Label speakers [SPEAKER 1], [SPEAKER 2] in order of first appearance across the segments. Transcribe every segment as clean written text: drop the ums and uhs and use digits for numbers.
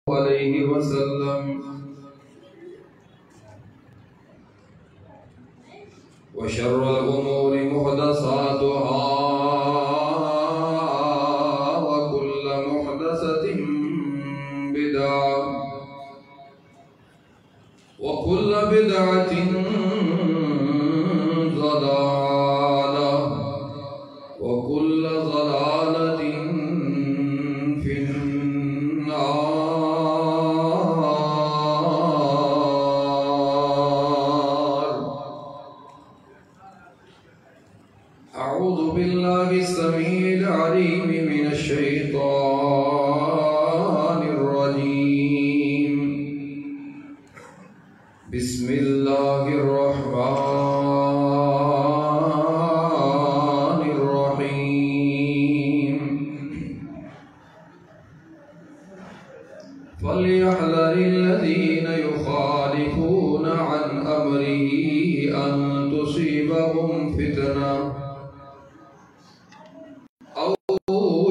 [SPEAKER 1] عليه وسلم وشر الأمور محدثاتها وكل محدثة بدعة وكل بدعة ضلالة وكل ضلالة في النار. أعوذ بالله السميع العليم من الشيطان الرجيم. بسم الله الرحمن الرحيم. فليحذر الذين يخالفون عن أمره أن تصيبهم فتنة أو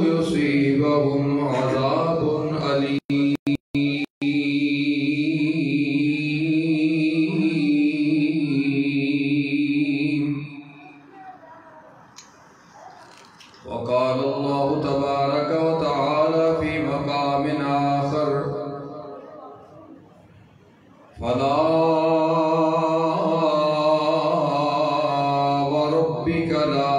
[SPEAKER 1] يصيبهم عذاب أليم. وقال الله تبارك وتعالى في مقام آخر: فلا وربك لا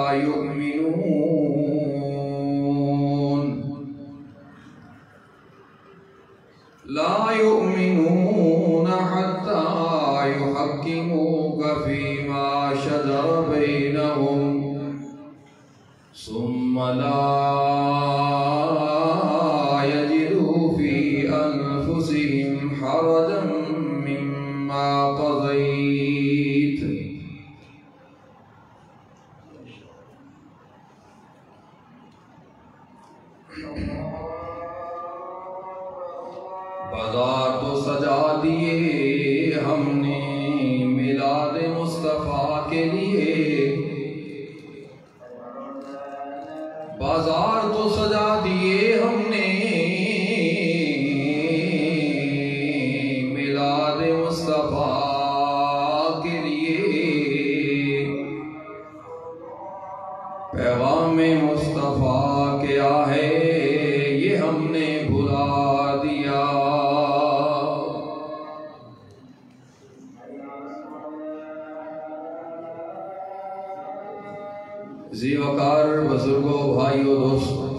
[SPEAKER 1] يؤمنون حتى يحكموك فيما شجر بينهم ثم لا يجدوا في أنفسهم حرجا مما قضيت. بازار تو سجا دیے ہم نے میلاد مصطفیٰ کے لیے، بازار تو سجا دیے ہم نے میلاد مصطفیٰ کے لیے، پیغام مصطفیٰ کیا ہے یہ ہم نے بھلا دیا. ذی وقار بزرگوں، بھائیوں، دوستوں،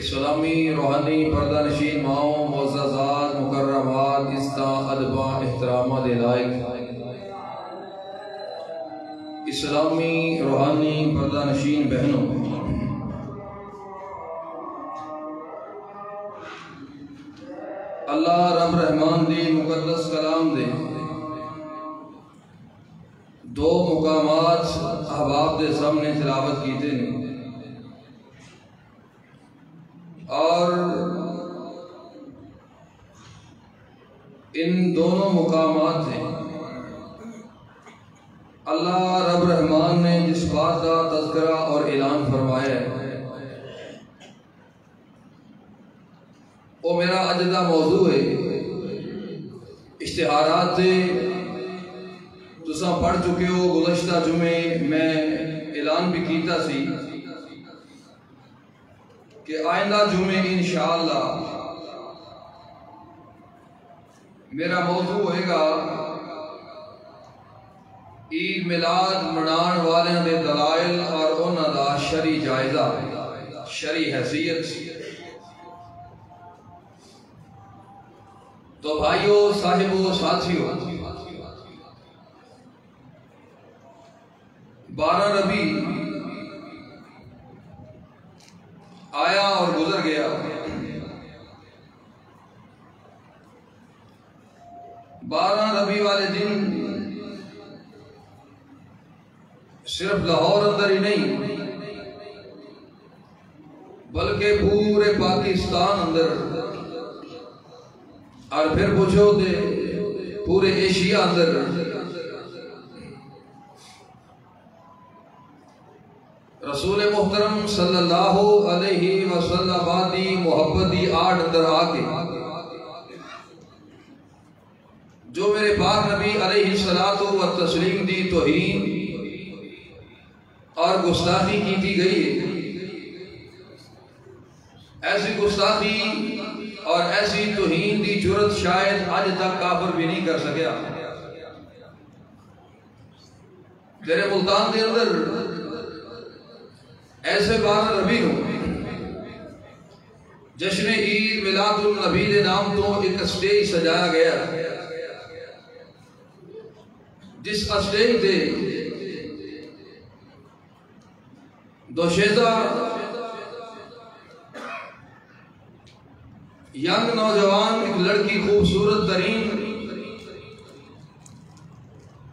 [SPEAKER 1] اسلامی روحانی پردہ نشین ماؤں، معززات، مکرمات، استاں ادباں احترامات لائق اسلامی روحانی پردہ نشین بہنوں، اللہ رب رحمان دی مقدس کلام دے دو مقامات احباب دے سامنے تلاوت کیتے ہیں، اور ان دونوں مقامات ہیں اللہ رب رحمان نے جس بات کا تذکرہ اور اعلان فرمایا ہے وہ میرا اجدہ موضوع ہے. اشتہارات تساں پڑھ چکے ہو، گزشتہ جمعے میں اعلان بھی کیتا سی کہ آئندہ جمعے انشاءاللہ میرا موضوع ہوئے گا عید میلاد منان والے دے دلائل اور انہاں دا شرعی جائزہ، شرعی حیثیت. تو بھائیوں، صاحبوں، ساتھیوں، 12 ربیع آیا اور گزر گیا. 12 ربیع والے دن صرف لاہور اندر ہی نہیں بلکہ پورے پاکستان اندر اور پھر پوچھو دے پورے ایشیا اندر رسول محترم صلی اللہ علیہ وسلم آبادی محبت دی آڑ اندر آکے جو میرے پاک نبی علیہ الصلوۃ والتسلیم دی توہین اور گستاخی کی تھی گئی ہے، ایسی گستاخی اور ایسی توہین دی جرت شاید آج تک کافر بھی نہیں کر سکیا۔ تیرے ملتان کے اندر ایسے بار نبی ہوں جشن عید میلاد النبی دے نام تو ایک اسٹیج سجایا گیا، جس اسٹیج دے دوشیزہ ینگ نوجوان ایک لڑکی خوبصورت ترین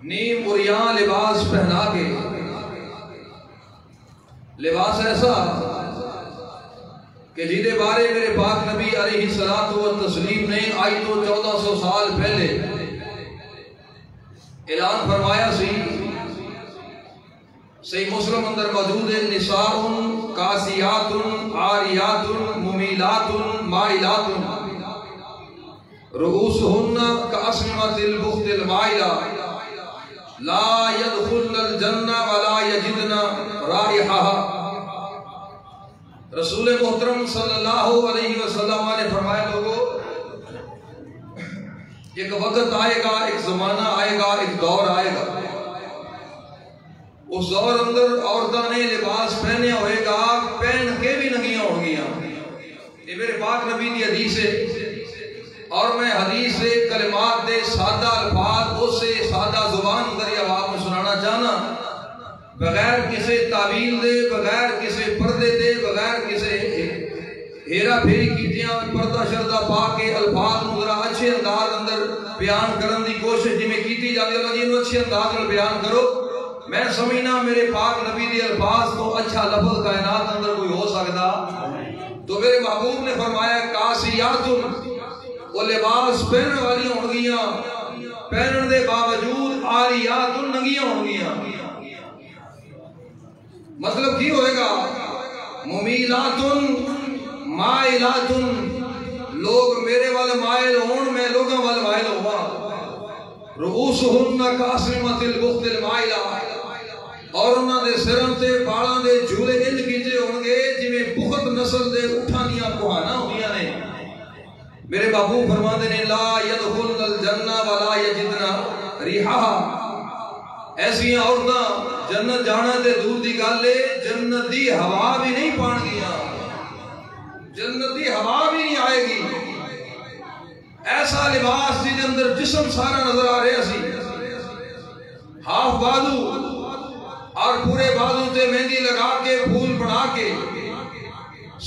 [SPEAKER 1] نیم عریاں لباس پہنا کے، لباس ایسا کہ جیدے بارے میرے پاک نبی علیہ الصلوۃ والتسلیم نے آئی تو 1400 سال پہلے اعلان فرمایا سی۔ صحیح مسلم اندر موجود ہے، نساء کاسیات عاریات ممیلات مائلات رؤوسہن کاسنمۃ البخت المائلہ لا يدخلن الجنہ ولا یجدن رائحہا۔ رسول محترم صلی اللہ علیہ وسلم نے فرمایا، لوگوں ایک وقت آئے گا، ایک زمانہ آئے گا، ایک دور آئے گا، اس دور اندر عورتوں نے لباس پہنے ہوئے گا، پہن کے بھی ننگیاں ہو گیا۔ یہ میرے پاک نبی کی حدیث ہے، اور میں حدیث سے کلمات دے سادہ الفاظ اس سے سادہ زبان اندر عوام میں سنانا چاہنا، بغیر کسی تعویل دے، بغیر کسی پردے دے، بغیر کسی ہیرا پھیری کیتیاں پردہ شردہ پا کے الفاظ ذرا اچھے انداز اندر بیان کرن دی کوشش جی میں کیتی جاتی ہے، اللہ جی انہوں اچھے انداز میں بیان کرو۔ میں سمجھنا میرے پاک نبی دی الفاظ تو اچھا لفظ کائنات اندر کوئی ہو سکتا، تو میرے محبوب نے فرمایا کاسیات، وہ لباس پہننے والی ہوں گیاں، پہنن دے باوجود عاریات ننگیاں ہوں گیاں۔ مطلب کی ہوئے گا؟ ممیلات مائلات، لوگ میرے والے مائل ہون، میں لوگوں والے مائل ہوا۔ رؤوسہن کاسنمۃ البخت المائلہ، اور انہاں دے سراں تے بالاں دے جھولے انج کیتے ہون گے جویں بخت نسل دے اٹھاں دیاں کوہانا ہوندیاں نے۔ میرے محبوب فرماندے نے لا يدخلن الجنہ ولا یجدن ریحہا، ایسی عورتاں جنت جانا تے دور دی گل ہے، جنت دی ہوا بھی نہیں پان گیا، جنت دی ہوا بھی نہیں آئے گی۔ ایسا لباس جس اندر جسم سارا نظر آ رہا سی، ہاف بازو اور پورے بازو تے مہندی لگا کے پھول بنا کے،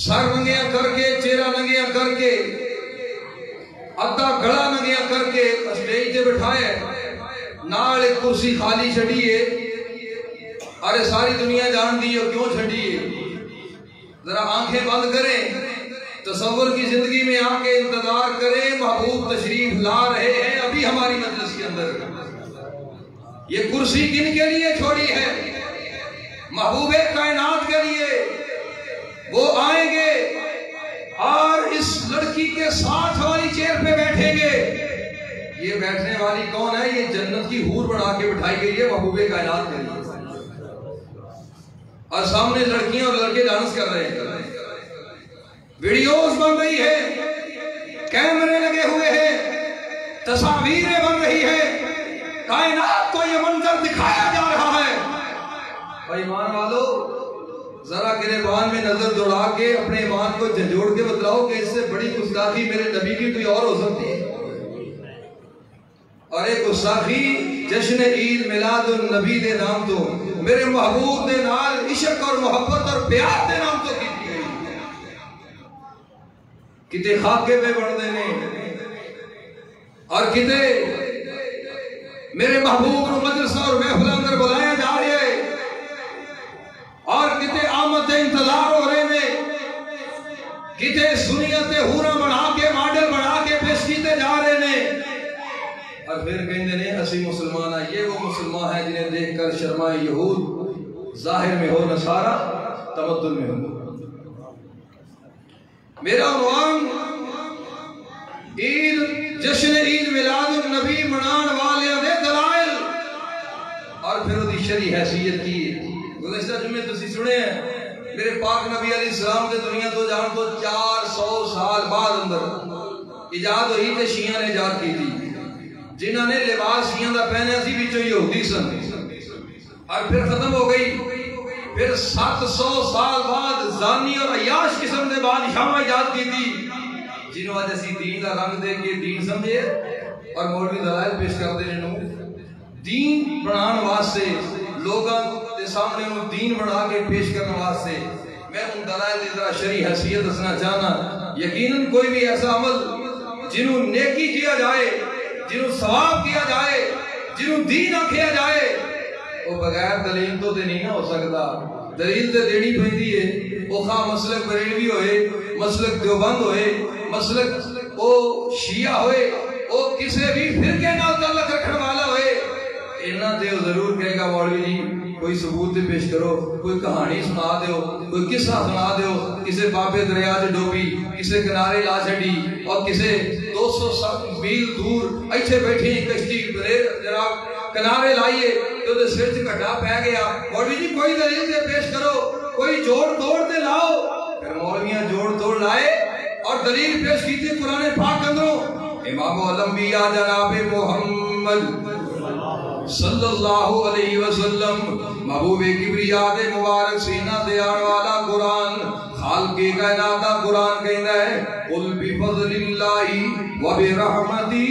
[SPEAKER 1] سر ننگیاں کر کے، چہرہ ننگیاں کر کے، ادھا گڑا ننگیاں کر کے اسٹیج تے بٹھائے، نال ایک کرسی خالی چھڑی ہے۔ ارے ساری دنیا جان دی ہے کیوں چھڑی ہے؟ ذرا آنکھیں بند کریں، تصور کی زندگی میں آ کے انتظار کریں، محبوب تشریف لا رہے ہیں ابھی ہماری مجلس کے اندر۔ یہ کرسی کن کے لیے چھوڑی ہے؟ محبوب کائنات کے لیے۔ وہ آئیں گے اور اس لڑکی کے ساتھ والی چیئر پہ بیٹھیں گے۔ یہ بیٹھنے والی کون ہے؟ یہ جنت کی حور بنا کے بٹھائی گئی ہے محبوب کائنات کے لیے، اور سامنے لڑکیاں اور لڑکے ڈانس کر رہے ہیں، ویڈیوز بن رہی ہے، کیمرے لگے ہوئے ہیں، تصاویریں بن رہی ہے، کائنات کو یہ منظر دکھایا جا رہا ہے۔ بھائی ایمان والو، ذرا گریبان میں نظر دوڑا کے اپنے ایمان کو جھنجھوڑ کے بتلاؤ کہ اس سے بڑی گستاخی میرے نبی کی کوئی اور ہو سکتی ہے؟ اور ایک گستاخی جشن عید میلاد النبی دے نام تو میرے محبوب دے نال عشق اور محبت اور پیار دے نام تو کی گئی، کتے خاکے پہ بڑھتے ہیں، اور کتے میرے محبوب کو مجلس اور محفل اندر بلایا جا رہے ہیں، اور کتے آمد دے انتظار ہو رہے ہیں، کتے سنیت ہورا بنا کے ماڈل بنا کے پیش کیتے جا رہے ہیں، اور پھر کہندے نے اسی مسلمان ہیں۔ یہ وہ مسلمان ہیں جنہیں دیکھ کر شرمائے یہود، ظاہر میں ہو نصارہ، تمدن میں ہو۔ میرا عنوان عید جشن عید میلاد النبی منان والیاں دے دلائل اور پھر وہ شرعی حیثیت کی گزشتہ جمعے تسی سنے ہیں میرے پاک نبی علیہ السلام دے دنیا تو جان تو 400 سال بعد اندر ایجاد ہوئی تے شیعہ نے ایجاد کی تھی جنہاں نے لباس شیعہ دا پہنے سی وچوں یہودی سن اور پھر ختم ہو گئی پھر 700 سال بعد زانی اور عیاش قسم دے بادشاہ ایجاد کی تھی جنہوں آج اسی دین کا رنگ دے کے دین سمجھے اور مولوی دلائل پیش کر دے رہے دین بنان واسطے لوگاں دے سامنے انہوں دین بنا کے پیش کرنے واسطے میں ان دلائل دے ذرا شرعی حیثیت دسنا چاہنا یقیناً کوئی بھی ایسا عمل جنہوں نیکی کیا جائے جنہوں ثواب کیا جائے جنہوں دین کیا جائے وہ بغیر دلیل تو تے نہیں نہ ہو سکتا دلیل تے دینی پہنتی ہے وہ خواہ مسلک بریلوی ہوئے مسلک دیوبند ہوئے مسلک وہ شیعہ ہوئے وہ کسے بھی فرقے نال تعلق رکھنے والا ہوئے انہاں تے ضرور کہے گا مولوی جی کوئی ثبوت پیش کرو کوئی کہانی سنا دیو کوئی قصہ سنا دیو کسے بابے دریا چ ڈوبی کسے کنارے لا چھڈی اور کسے 200 میل دور ایتھے بیٹھی کشتی جناب کنارے لائیے تو دے سر چ گھٹا پہ گیا مولوی جی کوئی دلیل دے پیش کرو کوئی جوڑ توڑ دے لاؤ پھر مولویاں جوڑ توڑ لائے اور دلیل پیش کی تھی قرآن پاک اندروں امام الانبیاء جناب محمد صلی اللہ علیہ وسلم محبوب کبریا دے مبارک سینہ دے آن والا قرآن خالق کائنات دا قرآن کہندا ہے قل بفضل اللہ وبرحمتہ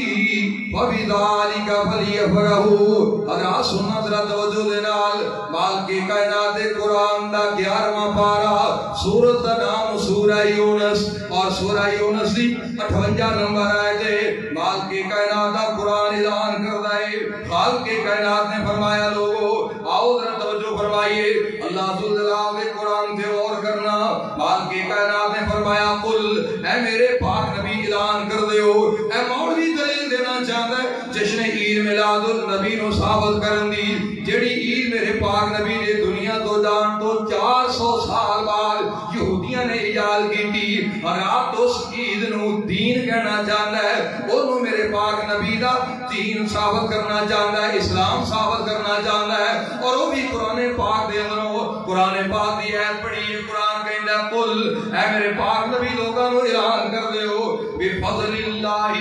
[SPEAKER 1] فبذالک فلیفرحوا اگر سنت ذرا توجہ دے نال خالق کائنات دے قرآن دا 11واں پارہ سورۃ دا نام سورہ یونس اور سورہ یونس دی 58 نمبر آیت ہے خالق کائنات دا قرآن اعلان کردا ہے خالق کائنات نے فرمایا لوگو آؤ ذرا توجہ فرمائیے اللہ ذوالجلال کے قرآن سے غور کرنا خالق کائنات نے فرمایا قل اے میرے پاک نبی اعلان کر دیو اے مولوی دلیل دینا چاہتا ہے جشن عید میلاد النبی نو ثابت کرن دی جڑی عید میرے پاک نبی نے دنیا تو جان تو 400 سال بعد یہودیاں نے ایجاد کی تھی اور آپ اس عید نو دین کہنا چاہتا ہے وہ میرے پاک نبی دا دین ثابت کرنا چاہتا ہے اسلام ثابت کرنا چاہتا ہے اور وہ بھی قرآن پاک دے اندروں قرآن پاک دی ایت پڑھی قرآن کہندا ہے قل اے میرے پاک نبی لوگاں نو اعلان کر دیو بفضل اللہ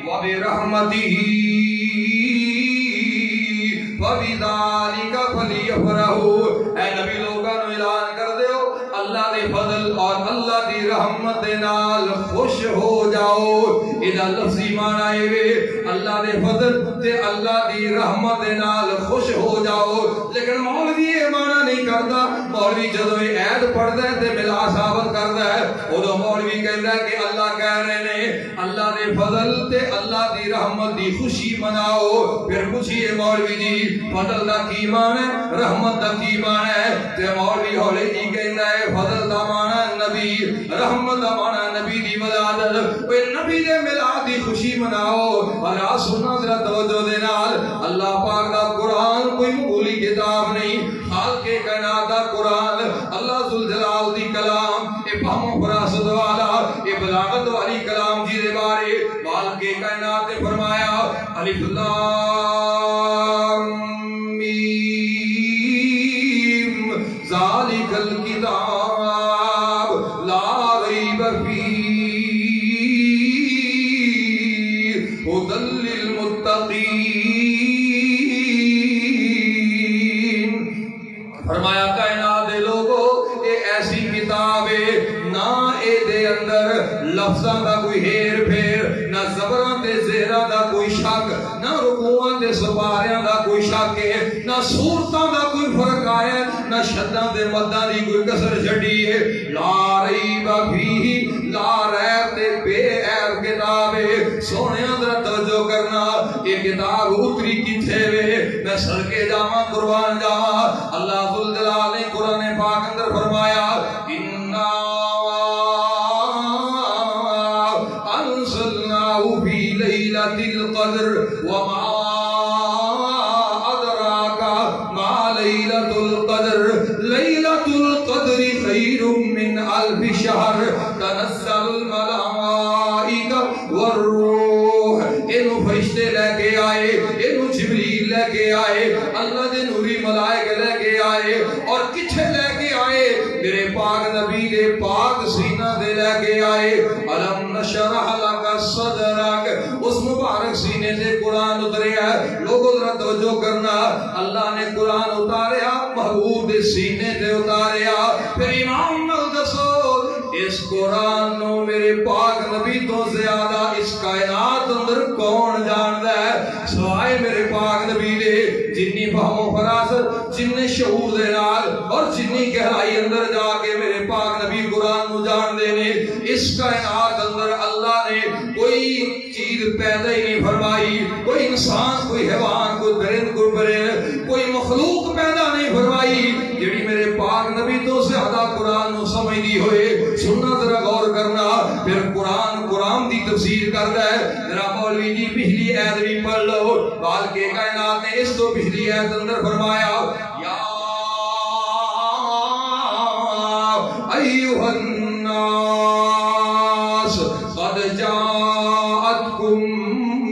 [SPEAKER 1] وبرحمتہ وبذالک فلیفرحوا اے نبی لوگاں نو اعلان کر دیو اللہ دے فضل اور اللہ دی رحمت دے نال خوش ہو جاؤ ادا لفظی معنی ہے اللہ دے فضل تے اللہ دی رحمت دے نال خوش ہو جاؤ لیکن مولوی یہ معنی نہیں کرتا مولوی جدوں یہ عید پڑھدا ہے تے ملا ثابت کردا ہے اودوں مولوی کہندا ہے کہ اللہ کہہ رہے نے اللہ دے فضل تے اللہ دی رحمت دی خوشی مناؤ پھر پوچھئے مولوی جی فضل دا کی معنی ہے رحمت دا کی معنی ہے تے مولوی ہولے ہی کہندا ہے فضل دا معنی نبی رحمت دا معنی نبی دی ولادت اوے نبی دے میلاد دی خوشی مناؤ اور آ سننا ذرا توجہ دے نال اللہ پاک دا قرآن کوئی معمولی کتاب نہیں خالق کائنات دا قرآن اللہ ذوالجلال دی کلام اے فہم و فراست والا اے بلاغت والی کلام جی دے بارے خالق کائنات نے فرمایا الف لام میم ذالک الکتاب لا ریب فیہ ہدی للمتقین فرمایا کائنات دے لوگوں اے ایسی کتاب ہے نہ اے دے اندر لفظاں دا کوئی ہیر پھیر نہ زبراں تے زہراں دا کوئی شک نہ رکوعاں تے سپاریاں دا کوئی شک ہے نہ صورتاں دا کوئی فرق ہے نہ شداں تے مداں دی کوئی کسر چھڈی ہے لا ریب فیہ لا ریب تے بے عیب کتاب ہے سونیا ذرا توجہ کرنا یہ کتاب اتری کتھے وے میں صدقے جاواں قربان جاواں اللہ ذوالجلال نے قرآن پاک اندر فرمایا انا انزلناہ فی لیلۃ القدر وما ادراک ما لیلۃ القدر لیلۃ القدر خیر من الف شہر تنزل سینہ دے لے کے آئے الم نشرح لک صدرک اس مبارک سینے سے قرآن اتریا لوگوں ذرا توجہ کرنا اللہ نے قرآن اتاریا محبوب دے سینے تے اتاریا پھر امام نال دسو اس قرآن نو میرے پاک نبی تو زیادہ اس کائنات اندر کون جاندا ہے سوائے میرے پاک نبی دے جنی فہم و فراست جن شعور دے نال اور جنی گہرائی اندر جا کے میرے پاک نبی قرآن نو جان دے نے اس کائنات اندر اللہ نے کوئی چیز پیدا ہی نہیں فرمائی کوئی انسان کوئی حیوان کوئی درند کوئی پرند کوئی مخلوق پیدا نہیں فرمائی جڑی میرے پاک نبی تو زیادہ قرآن نو سمجھ دی ہوئے سننا ذرا غور کرنا پھر قرآن دی تفسیر کرتا ہے ذرا مولوی جی پچھلی آیت بھی پڑھ لو بال کے کائنات نے اس تو پچھلی آیت اندر فرمایا یا ایھا الناس قد جاءتکم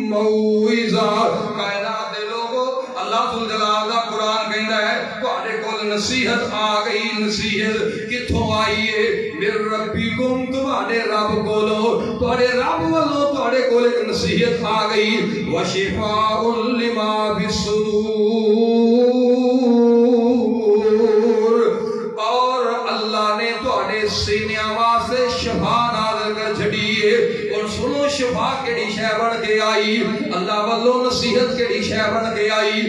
[SPEAKER 1] موعظہ کائنات دے لوگو اللہ ذوالجلال دا قرآن کہندا ہے تواڈے کول نصیحت آ گئی نصیحت کتھوں آئی ہے میرے ربکم تواڈے رب کولو تواڈے رب والوں تواڈے کول ایک نصیحت آ گئی وشفاء لما فی الصدور اور اللہ نے تواڈے سینیاں واسطے شفا نازل کر چھڈی ہے اور سنو شفا کیڑی شے بن کے آئی اللہ والوں نصیحت کیڑی شے بن کے آئی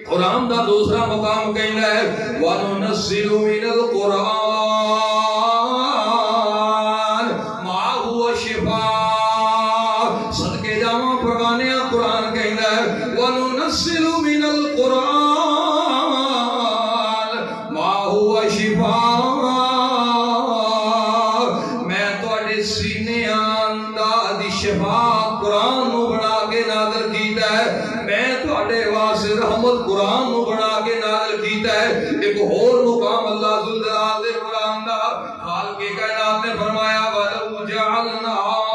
[SPEAKER 1] قرآن دا دوسرا مقام کہنا ہے وَنُنَزِّلُ مِنَ الْقُرْآنِ مَا هُوَ شِفَاءٌ صدقے جاواں پروانے قرآن کہنا ہے وَنُنَزِّلُ مِنَ الْقُرْآنِ مَا هُوَ شِفَاءٌ میں تواڈے سینے اندر دی شفا قرآن نو بنا کے نازل کیتا ہے میں تواڈے واسطے رحمت قرآن نو بنا کے نازل کیتا ہے ایک اور مقام اللہ ذوالجلال دے قرآن دا خالق کائنات نے فرمایا وَلَوْ جَعَلْنَاهُ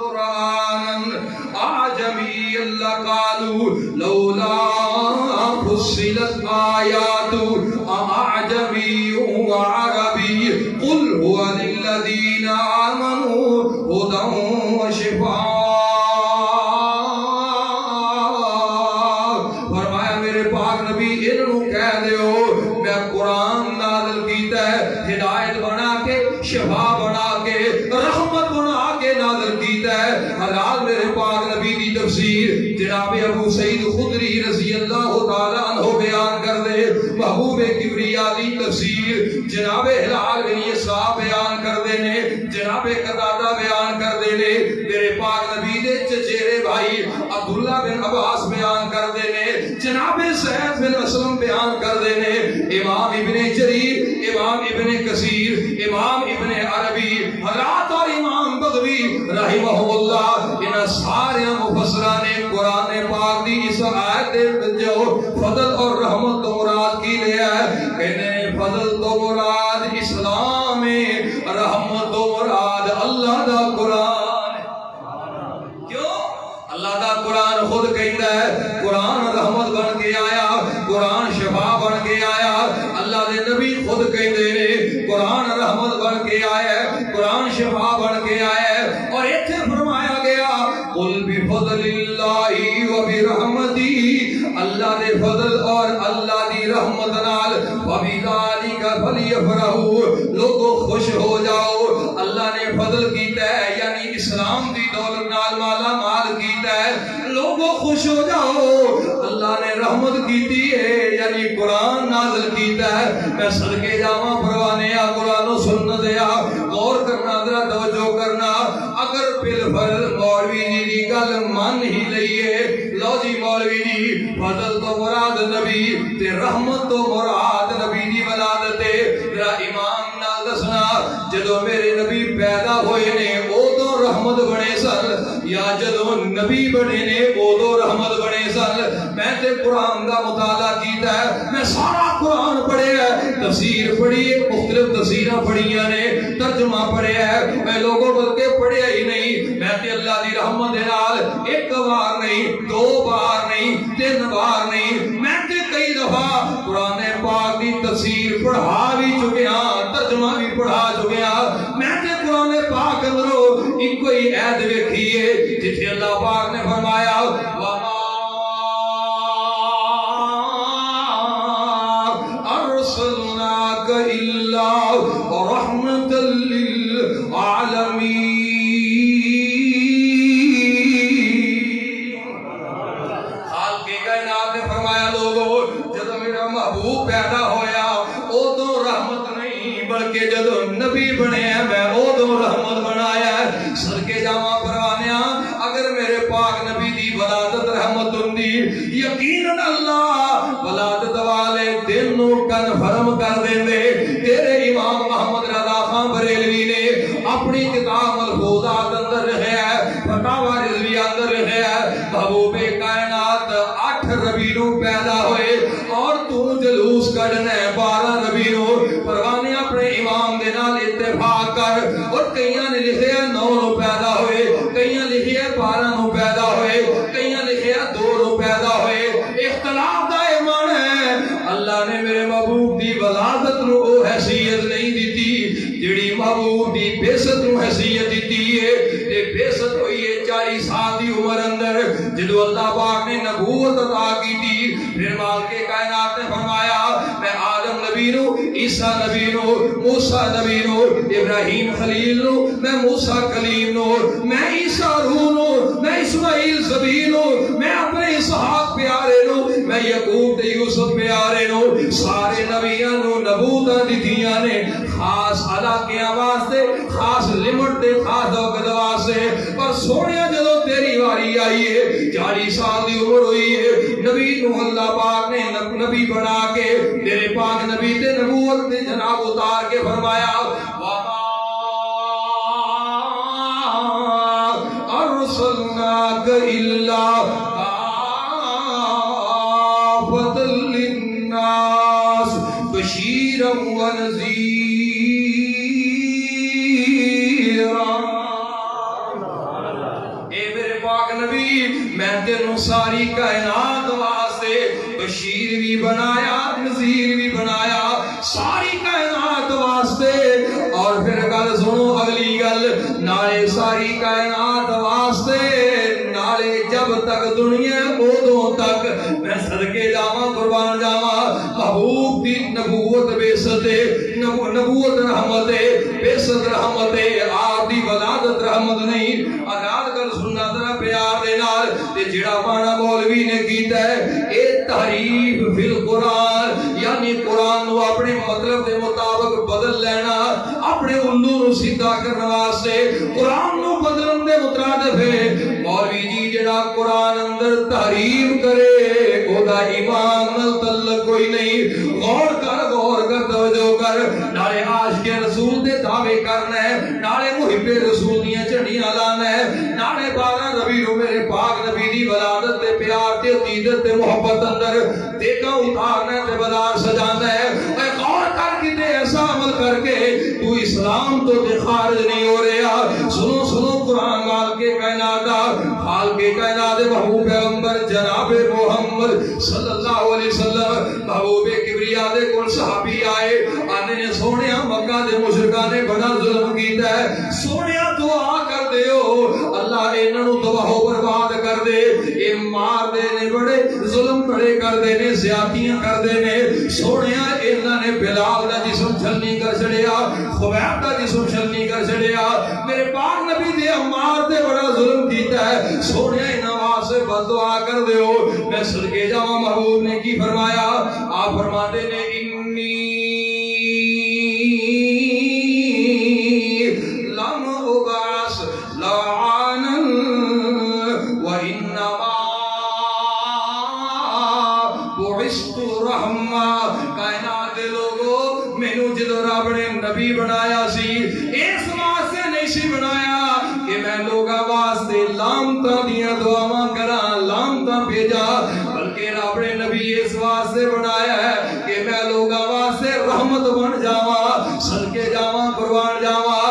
[SPEAKER 1] قُرْآنًا أَعْجَمِيًّا لَقَالُوا لَوْلَا فُصِّلَتْ آيَاتُهُ أَأَعْجَمِيٌّ وَعَرَبِيٌّ قُلْ هُوَ لِلَّذِينَ آمَنُوا هُدًى وَشِفَاءٌ ہدایت بنا کے شفا بنا کے رحمت بنا کے نازل کیتا ہے حضرات میرے پاک نبی دی تفسیر جناب ابو سعید خدری رضی اللہ تعالی عنہ بیان کر دے محبوب کبریا دی تفسیر جناب ہلال بن یساع بیان کر دے نے جناب قتادہ بیان کر دے نے میرے پاک نبی دے چچیرے بھائی عبداللہ بن عباس بیان کر دے نے جناب زید بن اسلم بیان کر دے نے امام ابن جریر امام ابن کثیر امام ابن عربی حضرات اور امام بغوی رحمہ اللہ ان سارے مفسران نے قرآن پاک دی اس آیت جو فضل اور رحمت تو مراد کی لیا ہے کہنے فضل تو مراد اسلام رحمت تو مراد اللہ دا قرآن کیوں اللہ دا قرآن خود کہتا ہے قرآن رحمت بن کے آیا قرآن شفا بن کے آیا اللہ دے نبی خود کہتے ہیں قرآن رحمت بن کے آیا قرآن شفا بن کے آیا اور ایتھے فرمایا گیا قل بفضل اللہ و برحمتی اللہ دے فضل اور اللہ دی رحمت نال وبذالک فلیفرحوا لوگو خوش ہو جاؤ اللہ نے فضل کیتا ہے یعنی اسلام دی دولت نال مالا مال کیتا ہے لوگو خوش ہو جاؤ اللہ نے رحمت کیتی ہے یعنی قرآن نازل کیتا ہے میں صدقے جاواں پروانے قرآن و سنت دیا غور کرنا ذرا توجہ کرنا اگر بالفضل مولوی جی دی گل من ہی لئیے لو جی مولوی جی فضل تو مراد نبی تے رحمت تو مراد نبی دی ولادت ذرا امام نال دسنا جدو میرے نبی پیدا ہوئے نے او تو رحمت بنے سن یا جدو نبی بنے نے او تو رحمت بنے سن میں تے قرآن دا مطالعہ کیتا ہے میں سارا قرآن پڑھے ہے تفسیر پڑھی ہے مختلف تفسیرہ پڑھیاں نے ترجمہ پڑھے ہے میں لوگوں بلکہ پڑھے ہی نہیں میں تے اللہ دی رحمت نال ایک بار نہیں دو بار نہیں تین بار نہیں میں تے کئی دفعہ قرآن پاک دی تفسیر پڑھا بھی چکے ہاں ترجمہ بھی پڑھا ایک کوئی عید ویکھیے جتھے اللہ پاک نے فرمایا وَمَا أَرْسَلْنَاكَ إِلَّا رَحْمَةً لِّلْعَالَمِينَ۔ خالق کائنات نے فرمایا لوگو جب میرا محبوب پیدا ہویا ادو رحمت نہیں بلکہ جب نبی بنے میں ادو رحمت بنایا۔ صدقے جاواں پروانیاں اگر میرے پاک نبی دی ولادت رحمت ہوندی یقیناً اللہ ولادت والے دن نو کنفرم کر دیندے۔ تیرے امام محمد رضا خان بریلوی نے اپنی کتاب ملفوظات اندر لکھا ہے، فتاوی رضویہ اندر لکھا ہے محبوب کائنات 8 ربیع نو پیدا ہوئے اور تو جلوس کڈنا 12 ربیع نو۔ پروانیاں اپنے امام دے نال اتفاق کر، اور کئیاں نے لکھیا 9 نو پیدا ہوئے، کئیاں لکھیا 12 نو پیدا ہوئے، کئیاں لکھیا 2 نو پیدا ہوئے۔ اختلاف دا ایمان ہے اللہ نے میرے محبوب دی ولادت نو او حیثیت نہیں دیتی جڑی محبوب دی بعثت نو حیثیت دیتی ہے۔ تے بعثت ہوئی ہے 40 سال دی عمر اندر جدو اللہ پاک نے نبوت عطا کی تھی۔ پھر مالک کائنات نے فرمایا میں آدم نبی نو، عیسیٰ نبی نو، موسیٰ نبی نو، ابراہیم خلیل نو، میں موسیٰ کلیم نو، میں عیسیٰ روح نو، میں اسماعیل زبی نو، میں اپنے اسحاق پیارے نو، میں یعقوب تے یوسف پیارے نو، سارے نبیاں نو نبوتاں دتیاں نے خاص علاقیاں واسطے، خاص لمٹ تے خاص وقت واسطے۔ پر سونیا جدو تیری واری آئی ہے 40 سال دی عمر ہوئی ہے نبی نو اللہ پاک نے نبی بنا کے تیرے پاک نبی تے نبوت تے جناب اتار کے فرمایا وَمَا أَرْسَلْنَاكَ إِلَّا كَافَّةً لِّلنَّاسِ بَشِيرًا وَنَذِيرًا۔ اے میرے پاک نبی میں تینوں ساری کائنات واسطے بشیر بھی بنایا، نذیر بھی بنایا، ساری کائنات واسطے۔ اور پھر گل سنو اگلی گل، نالے ساری کائنات واسطے نالے جب تک دنیا ادوں تک میں صدقے جاواں قربان جاواں محبوب دی نبوت بعثت نبوت رحمت بعثت رحمت آپ دی ولادت رحمت نہیں۔ آزاد کر سننا ذرا پیار دے نال تے جڑا مانا مولوی نے کیتا ہے اے تحریف فی القرآن، یعنی قرآن نو اپنے مطلب دے مطابق بدل لینا، اپنے الو نو سیدھا کرنے واسطے قرآن نو بدلن دے مترادف ہے۔ مولوی جی جڑا قرآن اندر تحریف کرے او دا ایمان نال تعلق کوئی نہیں۔ غور کر توجہ کر، نالے عاشق رسول دے دعوے کرنا ہے، نالے محب رسول دیاں جھنڈیاں لانا ہے، نالے 12 ربیع نو میرے پاک نبی دی ولادت تے پیار تے عقیدت تے محبت اندر دیکھا اتارنا تے بازار سجانا ہے۔ اے غور کر کتے ایسا عمل کر کے تو اسلام تو تے خارج نہیں ہو رہا۔ سنو سنو قرآن خالق کائنات محبوب پیغمبر جناب محمد صلی اللہ علیہ وسلم محبوب کبریا دے کول صحابی آئے آنے نے سونیا مکہ دے مشرکاں نے بڑا ظلم کیتا ہے، سونیا دعا کر دیو اللہ انہاں نوں تباہ و برباد کر دے، اے مار دے نے بڑے ظلم بڑے کر دے نے زیادتیاں کر دے نے۔ سونیا انہاں نے بلال دا جسم چھلنی کر چھڑیا، خبیب دا جسم چھلنی کر چھڑیا، میرے پاک نبی دے عمار دے بڑا ظلم کیتا ہے، سونیا انہاں واسطے بد دعا کر دیو۔ میں صدقے جاواں محبوب نے کی فرمایا، آپ فرماتے نے انی لم ابعث لعانا وانما بعثت رحمہ۔ کائنات دے لوگو مینوں جدو رب نے نبی بنایا سی اس واسطے نہیں سی بنایا کہ میں لوگاں واسطے لامتاں دیاں دعاواں کراں، لامتاں بھیجا، بلکہ رب نے نبی اس واسطے بنایا ہے کہ میں لوگاں واسطے رحمت بن جاواں۔ صدقے جاواں قربان جاواں،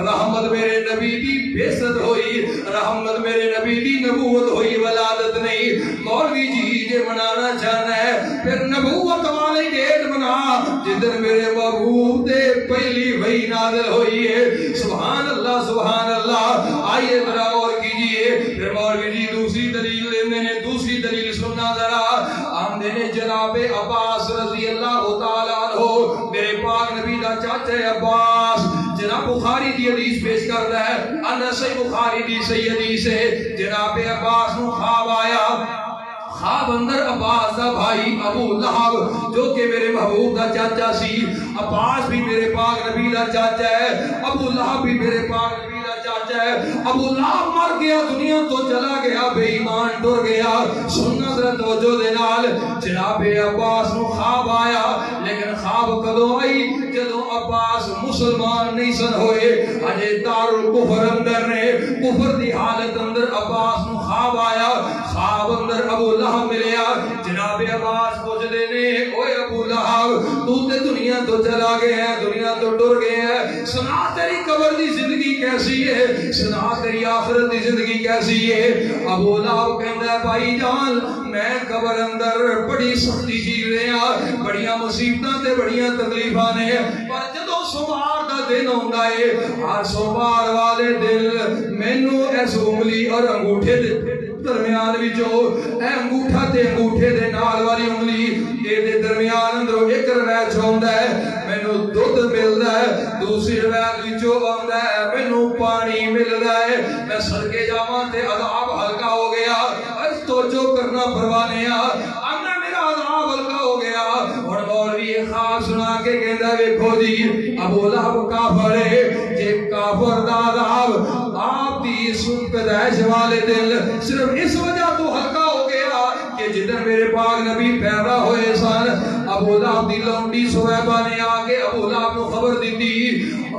[SPEAKER 1] رحمت میرے نبی دی بعثت ہوئی، رحمت میرے نبی دی نبوت ہوئی، ولادت نہیں۔ مولوی جی جے منانا چاہنا ہے پھر نبوت والی ڈیٹ بنا جدھر میرے محبوب دے پہلی وحی نازل ہوئی ہے. سبحان اللہ سبحان اللہ. آئیے ذرا غور کیجئے. پھر مولوی جی دوسری دلیل لینے نے. دوسری دلیل سننا ذرا. آمدے نے جناب عباس رضی اللہ تعالیٰ عنہ, میرے پاک نبی دا چاچا ہے عباس. جناب بخاری دی حدیث پیش کر رہا ہے. انس بخاری دی صحیح حدیث ہے. جناب عباس نو خواب آیا. خواب اندر عباس دا بھائی ابو لہب جو کہ میرے محبوب دا چاچا سی. عباس بھی میرے پاک نبی دا چاچا ہے. ابو لہب بھی میرے پاک نبی دا چاچا ہے. ابو لہب مر گیا, دنیا تو چلا گیا, بے ایمان ٹر گیا. سننا ذرا توجہ دے نال. جناب عباس نو خواب آیا, لیکن خواب کدوں آئی جدوں عباس مسلمان نہیں سن ہوئے. اجے دارالکفر اندر نے, کفر دی حالت اندر عباس نو خواب آیا. خواب اندر ابو لہب ملیا. جناب عباس پوچھتے نے, اوے ابو لہب تو تے دنیا تو چلا گیا ہے, دنیا تو ٹر گیا ہے, سنا تیری قبر دی زندگی کیسی ہے, سنا تیری آخرت دی زندگی کیسی ہے. ابو لہب کہندا ہے بھائی جان میں قبر اندر بڑی سختی جی رہا, بڑیاں مصیبتاں تے بڑیاں تکلیفاں نے, پر جدوں سوموار دا دن ہوندا ہے, ہر سوموار والے دن مینوں اس انگلی اور انگوٹھے دے درمیان وچوں, اے انگوٹھا تے انگوٹھے دے نال والی انگلی اے دے درمیان اندروں ایک روایت ہوندا ہے مینوں دودھ ملدا ہے, دوسری روایت وچوں ہوندا ہے مینوں پانی ملدا ہے. میں صدقے جاواں تے عذاب ہلکا ہو گیا. اس توجہ کرنا پروانیا, انا میرا عذاب ہلکا ہو گیا. اور مولوی خواب سنا کے کہندا ویکھو جی ابو لہب کافر ہے. جے کافر دا عذاب آپ دی سن پیدائش والے دل صرف اس وجہ تو ہلکا ہو گیا کہ جدھر میرے پاک نبی پیدا ہوئے سن, ابو لہب دی لونڈی سویبہ نے آ کے ابو لہب کو خبر دیتی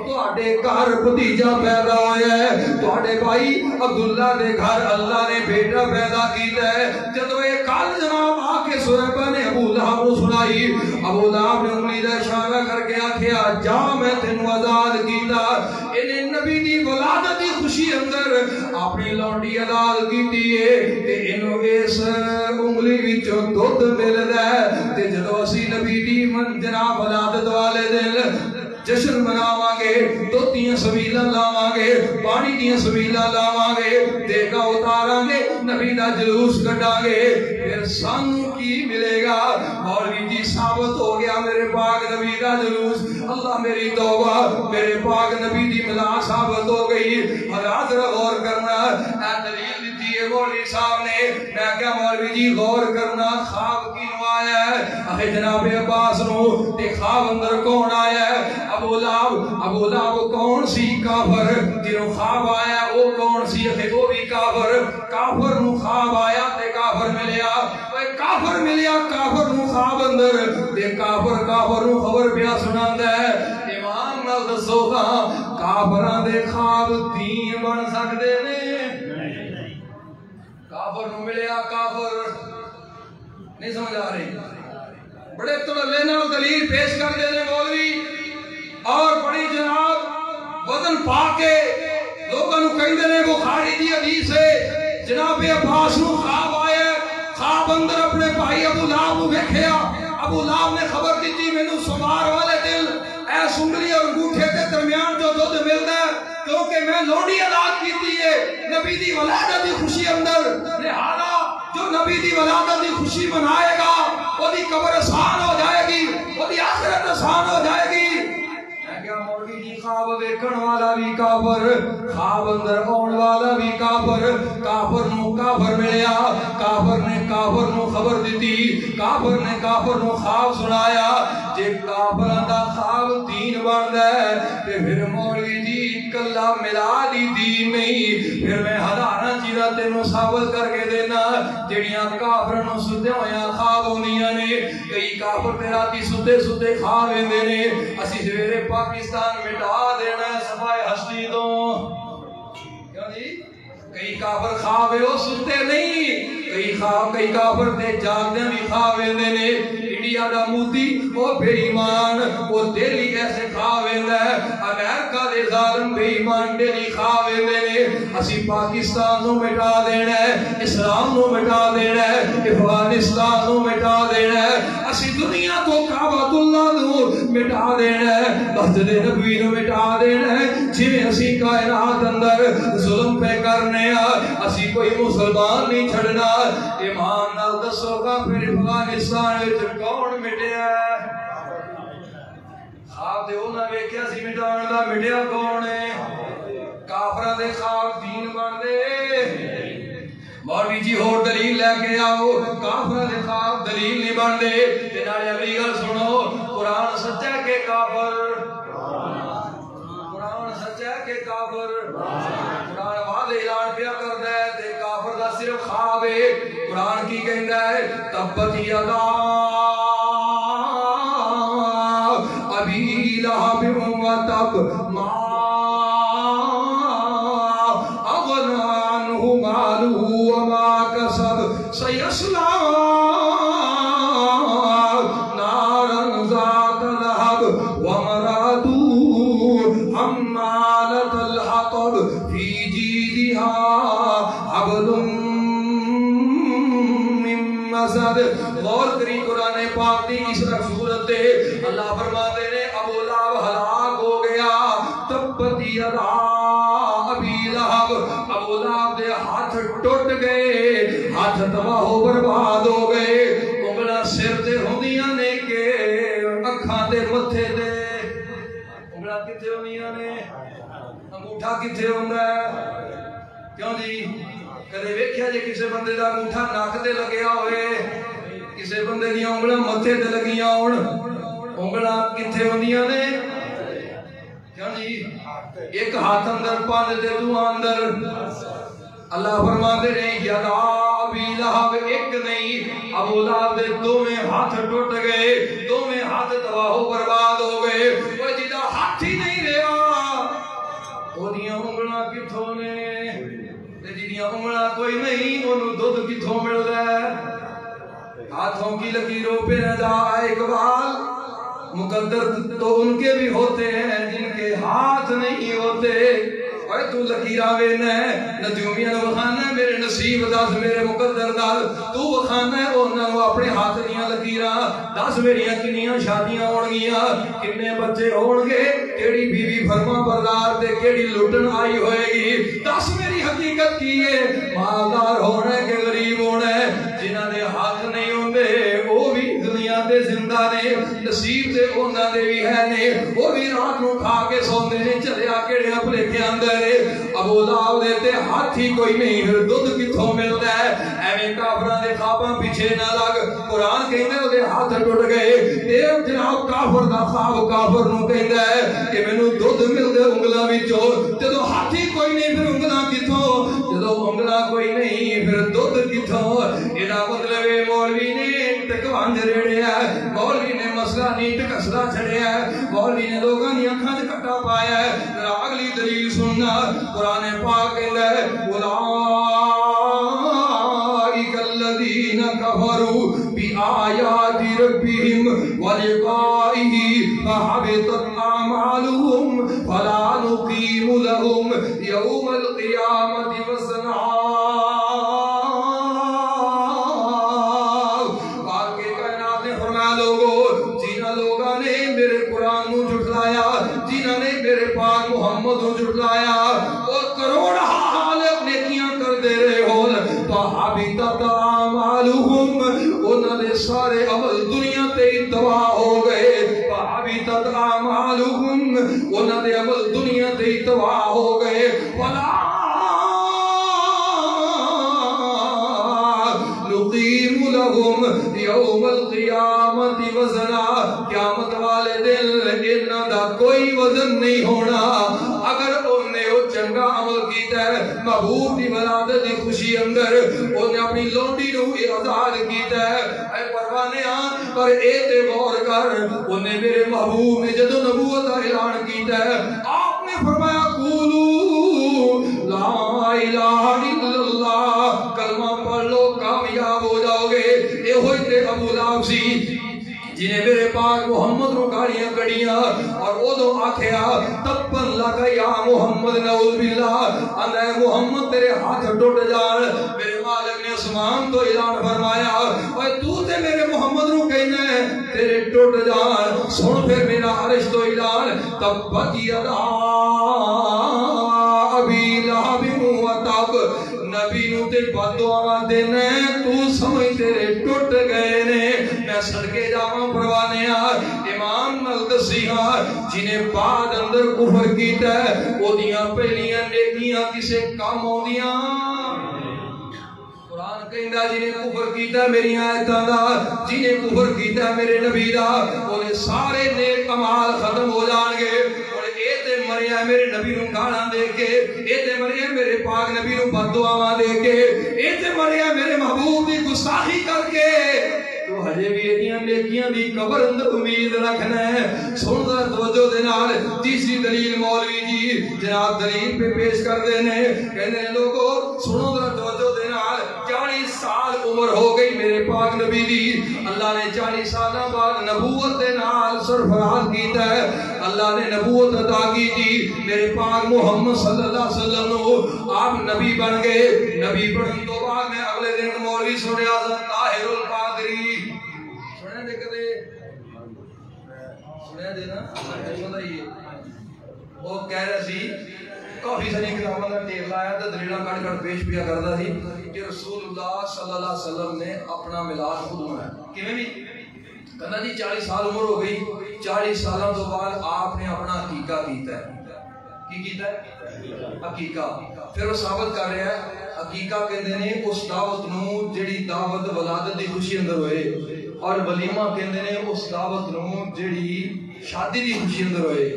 [SPEAKER 1] تواڈے گھر بھتیجا پیدا ہویا ہے, تواڈے بھائی عبداللہ دے گھر اللہ نے بیٹا پیدا کیتا ہے. جدوں یہ گل جناب آ کے سویبہ نے ابو لہب کو سنائی, ابو لہب نے انگلی دا اشارہ کر کے آکھیا جا میں تینوں آزاد کیتا. انہیں نبی دی ولادت دی خوشی اندر اپنی لونڈی آزاد کیتی ہے تے انہوں اس انگلی وچوں دودھ ملدا ہے. تے جدوں اسی نبی دی جناب ولادت والے دن جشن مناواں گے, دوتیاں سبیلاں لاواں گے, پانی دیاں سبیلاں لاواں گے, دیگا اتاراں گے, نبی دا جلوس کڈاں گے, پھر سانوں کی ملے گا. مولوی جی ثابت ہو گیا میرے پاک نبی دا جلوس. اللہ میری توبہ, میرے پاک نبی دی ملا ثابت ہو گئی. حضرات غور کرنا, اے دلیل دیتی ہے مولوی صاحب نے. میں کیا مولوی جی غور کرنا, خواب کی آیا ہے اخی جناب عباس نو, تے خواب اندر کون آیا ہے ابو لہب. ابو لہب کون سی کافر, جنہوں خواب آیا وہ کون سی اخی وہ بھی کافر. کافر نو خواب آیا تے کافر ملیا, کافر ملیا کافر نو خواب اندر, تے کافر نو خبر پیا سناندا ہے. ایمان نال دسو گا کافراں دے خواب دین بن سکدے نے؟ کافر نو ملیا کافر نہیں سمجھ آ رہی. بڑے تڑلے نال دلیل پیش کر دے نے مولوی, اور بڑی جناب وزن پا کے لوگوں نو کہندے نے بخاری دی حدیث ہے جناب عباس نو خواب آیا, خواب اندر اپنے بھائی ابو لہب نو ویکھیا. ابو لہب نے خبر دیتی مینوں سوموار والے دن اے سنگلی اور انگوٹھے کے درمیان جو دودھ ملدا ہے کیونکہ میں لونڈی آزاد کیتی ہے نبی دی ولادت دی خوشی اندر, لہذا جو نبی دی ولادت دی خوشی منائے گا وہ دی قبر آسان ہو جائے گی, وہ دی آخرت آسان ہو جائے گی. مولوی جی خواب ویکھن والا بھی کافر, خواب اندر آن والا بھی کافر. کافر نو کافر ملیا, کافر نے کافر نو خبر دیتی, کافر نے کافر نو خواب سنایا. جے کافراں دا خواب دین بندا ہے تے پھر مولوی جی کلا میلادی دین نہیں, پھر میں ہزاراں چیزاں تینوں ثابت کر کے دینا جڑیاں کافراں نو ستے ہویاں خواب ہوندیاں نے. کئی کافر تے راتی ستے ستے خواب ویندے نے اسی سویرے پاکستان مٹا دینا سفائے ہستی تو. کیوں جی کئی کافر خواب وہ سنتے نہیں, کئی کافر تے جاگدے بھی خواب ویندے نے. انڈیا دا موتی وہ بے ایمان وہ دلی ایسے کھاوے ہے امریکہ دے ظالم بے ایمان دلی کھاوے نے اسی پاکستان نو مٹا دینا ہے اسلام نو مٹا دینا ہے افغانستان نو مٹا دینا ہے اسی دنیا تو کعبۃ اللہ نو مٹا دینا ہے مسجد نبوی نو مٹا دینا ہے جویں اسی کائنات اندر ظلم پہ کرنے اسی کوئی مسلمان نہیں چھڑنا ایمان نال دسو گا پھر افغانستان وچ کون مٹیا خواب دے انہاں ویکھیا سی مٹان دا مٹیا کون ہے کافراں دے خواب دین بن دے مولوی جی اور دلیل لے کے آؤ کافراں دے خواب دلیل نہیں بن دے تے نالے اگلی گل سنو قرآن سچا ہے کہ کافر قرآن سچا ہے کہ کافر قرآن واضح اعلان پیا کردا ہے تے کافر دا صرف خواب ہے قرآن کی کہندا ہے تبت یدا ابی لہب و تب ما اغنى عنه ماله وما كسب سيصلى نارا ذات لهب وامرأته حمالة الحطب في جيدها حبل من مسد غور کری قرآن پاک دی اس صورت دے اللہ فرماتے نے ابو لہب ہلاک ہو گیا تبت یدا ابی لہب ابو لہب دے ہاتھ ٹوٹ گئے ہاتھ تباہ و برباد ہو گئے انگلاں سر تے ہوندیاں نے کہ اکھاں دے متھے تے انگلاں کتھے ہوندیاں نے انگوٹھا کتھے ہوندا ہے کیوں جی کدے ویکھیا جے کسے بندے دا انگوٹھا ناک تے لگیا ہوئے کسے بندے دیاں انگلاں متھے تے لگیاں ہون انگلاں کتھے ہوندیاں نے کیوں جی ایک ہاتھ اندر پانچ دے دو اندر اللہ فرماتے ہیں یدا ابی لہب ایک نہیں ابو لہب دے دو میں ہاتھ ٹوٹ گئے دو میں ہاتھ تباہ و برباد ہو گئے وہ جدا ہاتھ ہی نہیں رہا وہ دیاں انگلاں کتھوں نے جدیاں انگلاں کوئی نہیں انہوں دودھ کتھوں مل رہا ہے ہاتھوں کی لکیروں پہ نہ جا اقبال مقدر تو ان کے بھی ہوتے ہیں جن کے ہاتھ نہیں ہوتے اوے تو لکیراں وینا ہے نجومیاں نو وکھانا ہے میرے نصیب دس میرے مقدر دس تو وکھانا ہے انہاں نو اپنے ہاتھ دیاں لکیراں دس میریاں کنیاں شادیاں ہون گیاں کنے بچے ہون گے کیڑی بیوی فرما بردار تے کیڑی لٹن آئی ہوئے گی دس میری حقیقت کی ہے مالدار ہونا ہے کہ غریب ہونا ہے جنہاں دے ہاتھ نہیں ہوندے وہ بھی دنیا دے زندہ نے نصیب تے انہاں دے بھی ہے نے وہ بھی رات نو کھا کے سوندے نے چلیا کیڑے اپنے کے اندر ابو لہب دے تے ہاتھ ہی کوئی نہیں پھر دودھ کتھوں ملدا ہے ایویں کافراں دے خواباں پیچھے نہ لگ قرآن کہندا ہے اودے ہاتھ ٹوٹ گئے اے جناب کافر دا خواب کافر نو کہندا ہے کہ مینوں دودھ ملدا انگلاں وچوں جدوں ہاتھ ہی کوئی نہیں پھر انگلاں کتھوں جدوں انگلاں کوئی نہیں پھر دودھ کتھوں ایدا مطلب ہے مولوی نے ٹکوانج ریڑیا مولوی نے مسئلہ نہیں ٹکسلا چھڑیا مولوی نے لوگاں دی اکھاں وچ کٹا پایا ہے ذرا اگلی دلیل سننا قرآن پاک کہندا ہے اولئک الذین کفروا بآیات ربہم ولقائہ فحبطت اعمالهم فلا نقیم لهم یوم القیامة وزنا باقی کائنات نے فرمایا لوگوں جنہاں لوگاں نے میرے قرآن نو جھٹلایا جنہاں نے میرے پاک محمد نو جھٹلایا اور کروڑ حال نیکیاں کر دے رہے ہو تو حبطت اعمالهم انہاں دے سارے عمل دنیا تے تباہ ہو گئے حبطت اعمالهم انہاں دے عمل دنیا تے تباہ ہو گئے ولا نقیم لهم یوم القیامت وزنا قیامت والے دن انہاں دا کوئی وزن نہیں ہونا اگر انہیں وہ چنگا عمل کیتا ہے محبوب دی ولادت دی خوشی اندر انہیں اپنی لونڈی نو آزاد کیتا ہے اے پروانے آن پر اے تے غور کر انہیں میرے محبوب نے جدو نبوت کا اعلان کیتا ہے آپ نے فرمایا قولو لا الہ الا اللہ کلمہ پڑھ لو کامیاب ہو جاؤ گے اے ہوئی تے ابو لہب سی جنہیں میرے پاک محمد نو گاڑیاں کڑیاں اور ادو آکھیا تبن لگا یا محمد نعوذ باللہ اندے محمد تیرے ہاتھ ٹوٹ جان. میرے مالک نے اسمان تو اعلان فرمایا اوے تو تے میرے محمد نو کہنا ہے تیرے ٹوٹ جان. سن پھر میرا عرش تو اعلان تبت یدا ابی لہب و تب. نبی نو تے بددعا دینا تو سمجھ تیرے ٹوٹ گئے نے. میں صدقے جاواں پروانیا امام نال دسیاں جنہیں بعد اندر کفر کیتا ہے او دیاں پہلیاں نیکیاں کسے کام آوندیاں. قرآن کہندا جنہیں کفر کیتا میری آیتاں دا جنہیں کفر کیتا میرے نبی دا اونے سارے نیک اعمال ختم ہو جان گے. اے تے مریا میرے نبی نو گالاں دے کے, اے تے مریا میرے پاک نبی نو بددعاواں دے کے, اے تے مریا میرے محبوب دی گستاخی کر کے تو ہجے بھی ایڈیاں نیکیاں دی قبر اندر امید رکھنا ہے. سن ذرا توجہ دے نال تیسری دلیل مولوی جی جناب دلیل پہ پیش کر دینے کہنے لوگو سنو ذرا توجہ دے نال 40 سال عمر ہو گئی میرے پاک نبی دی. اللہ نے 40 سالاں بعد نبوت دے نال سرفراز کیتا ہے. اللہ نے نبوت عطا کی تھی میرے پاک محمد صلی اللہ علیہ وسلم نو. آپ نبی بن گئے. نبی بننے تو بعد میں اگلے دن مولوی سنے اعظم طاہر القادری سنے دے کدے سنے دے نا بتائیے وہ کہہ رہا سی کافی ساری کتابوں کا ٹیپ لایا تو دلیلاں کٹ کٹ پیش کیا کرتا سی کہ رسول اللہ صلی اللہ علیہ وسلم نے اپنا میلاد خود منایا. کیویں بھی کہنا جی 40 سال عمر ہو گئی 40 سالوں تو بعد آپ نے اپنا عقیقہ کیتا ہے. کی کیتا ہے؟ عقیقہ. پھر وہ ثابت کر رہا ہے عقیقہ کہندے نے اس دعوت نو جڑی دعوت ولادت دی خوشی اندر ہوئے, اور ولیمہ کہندے نے اس دعوت نو جڑی شادی دی خوشی اندر ہوئے.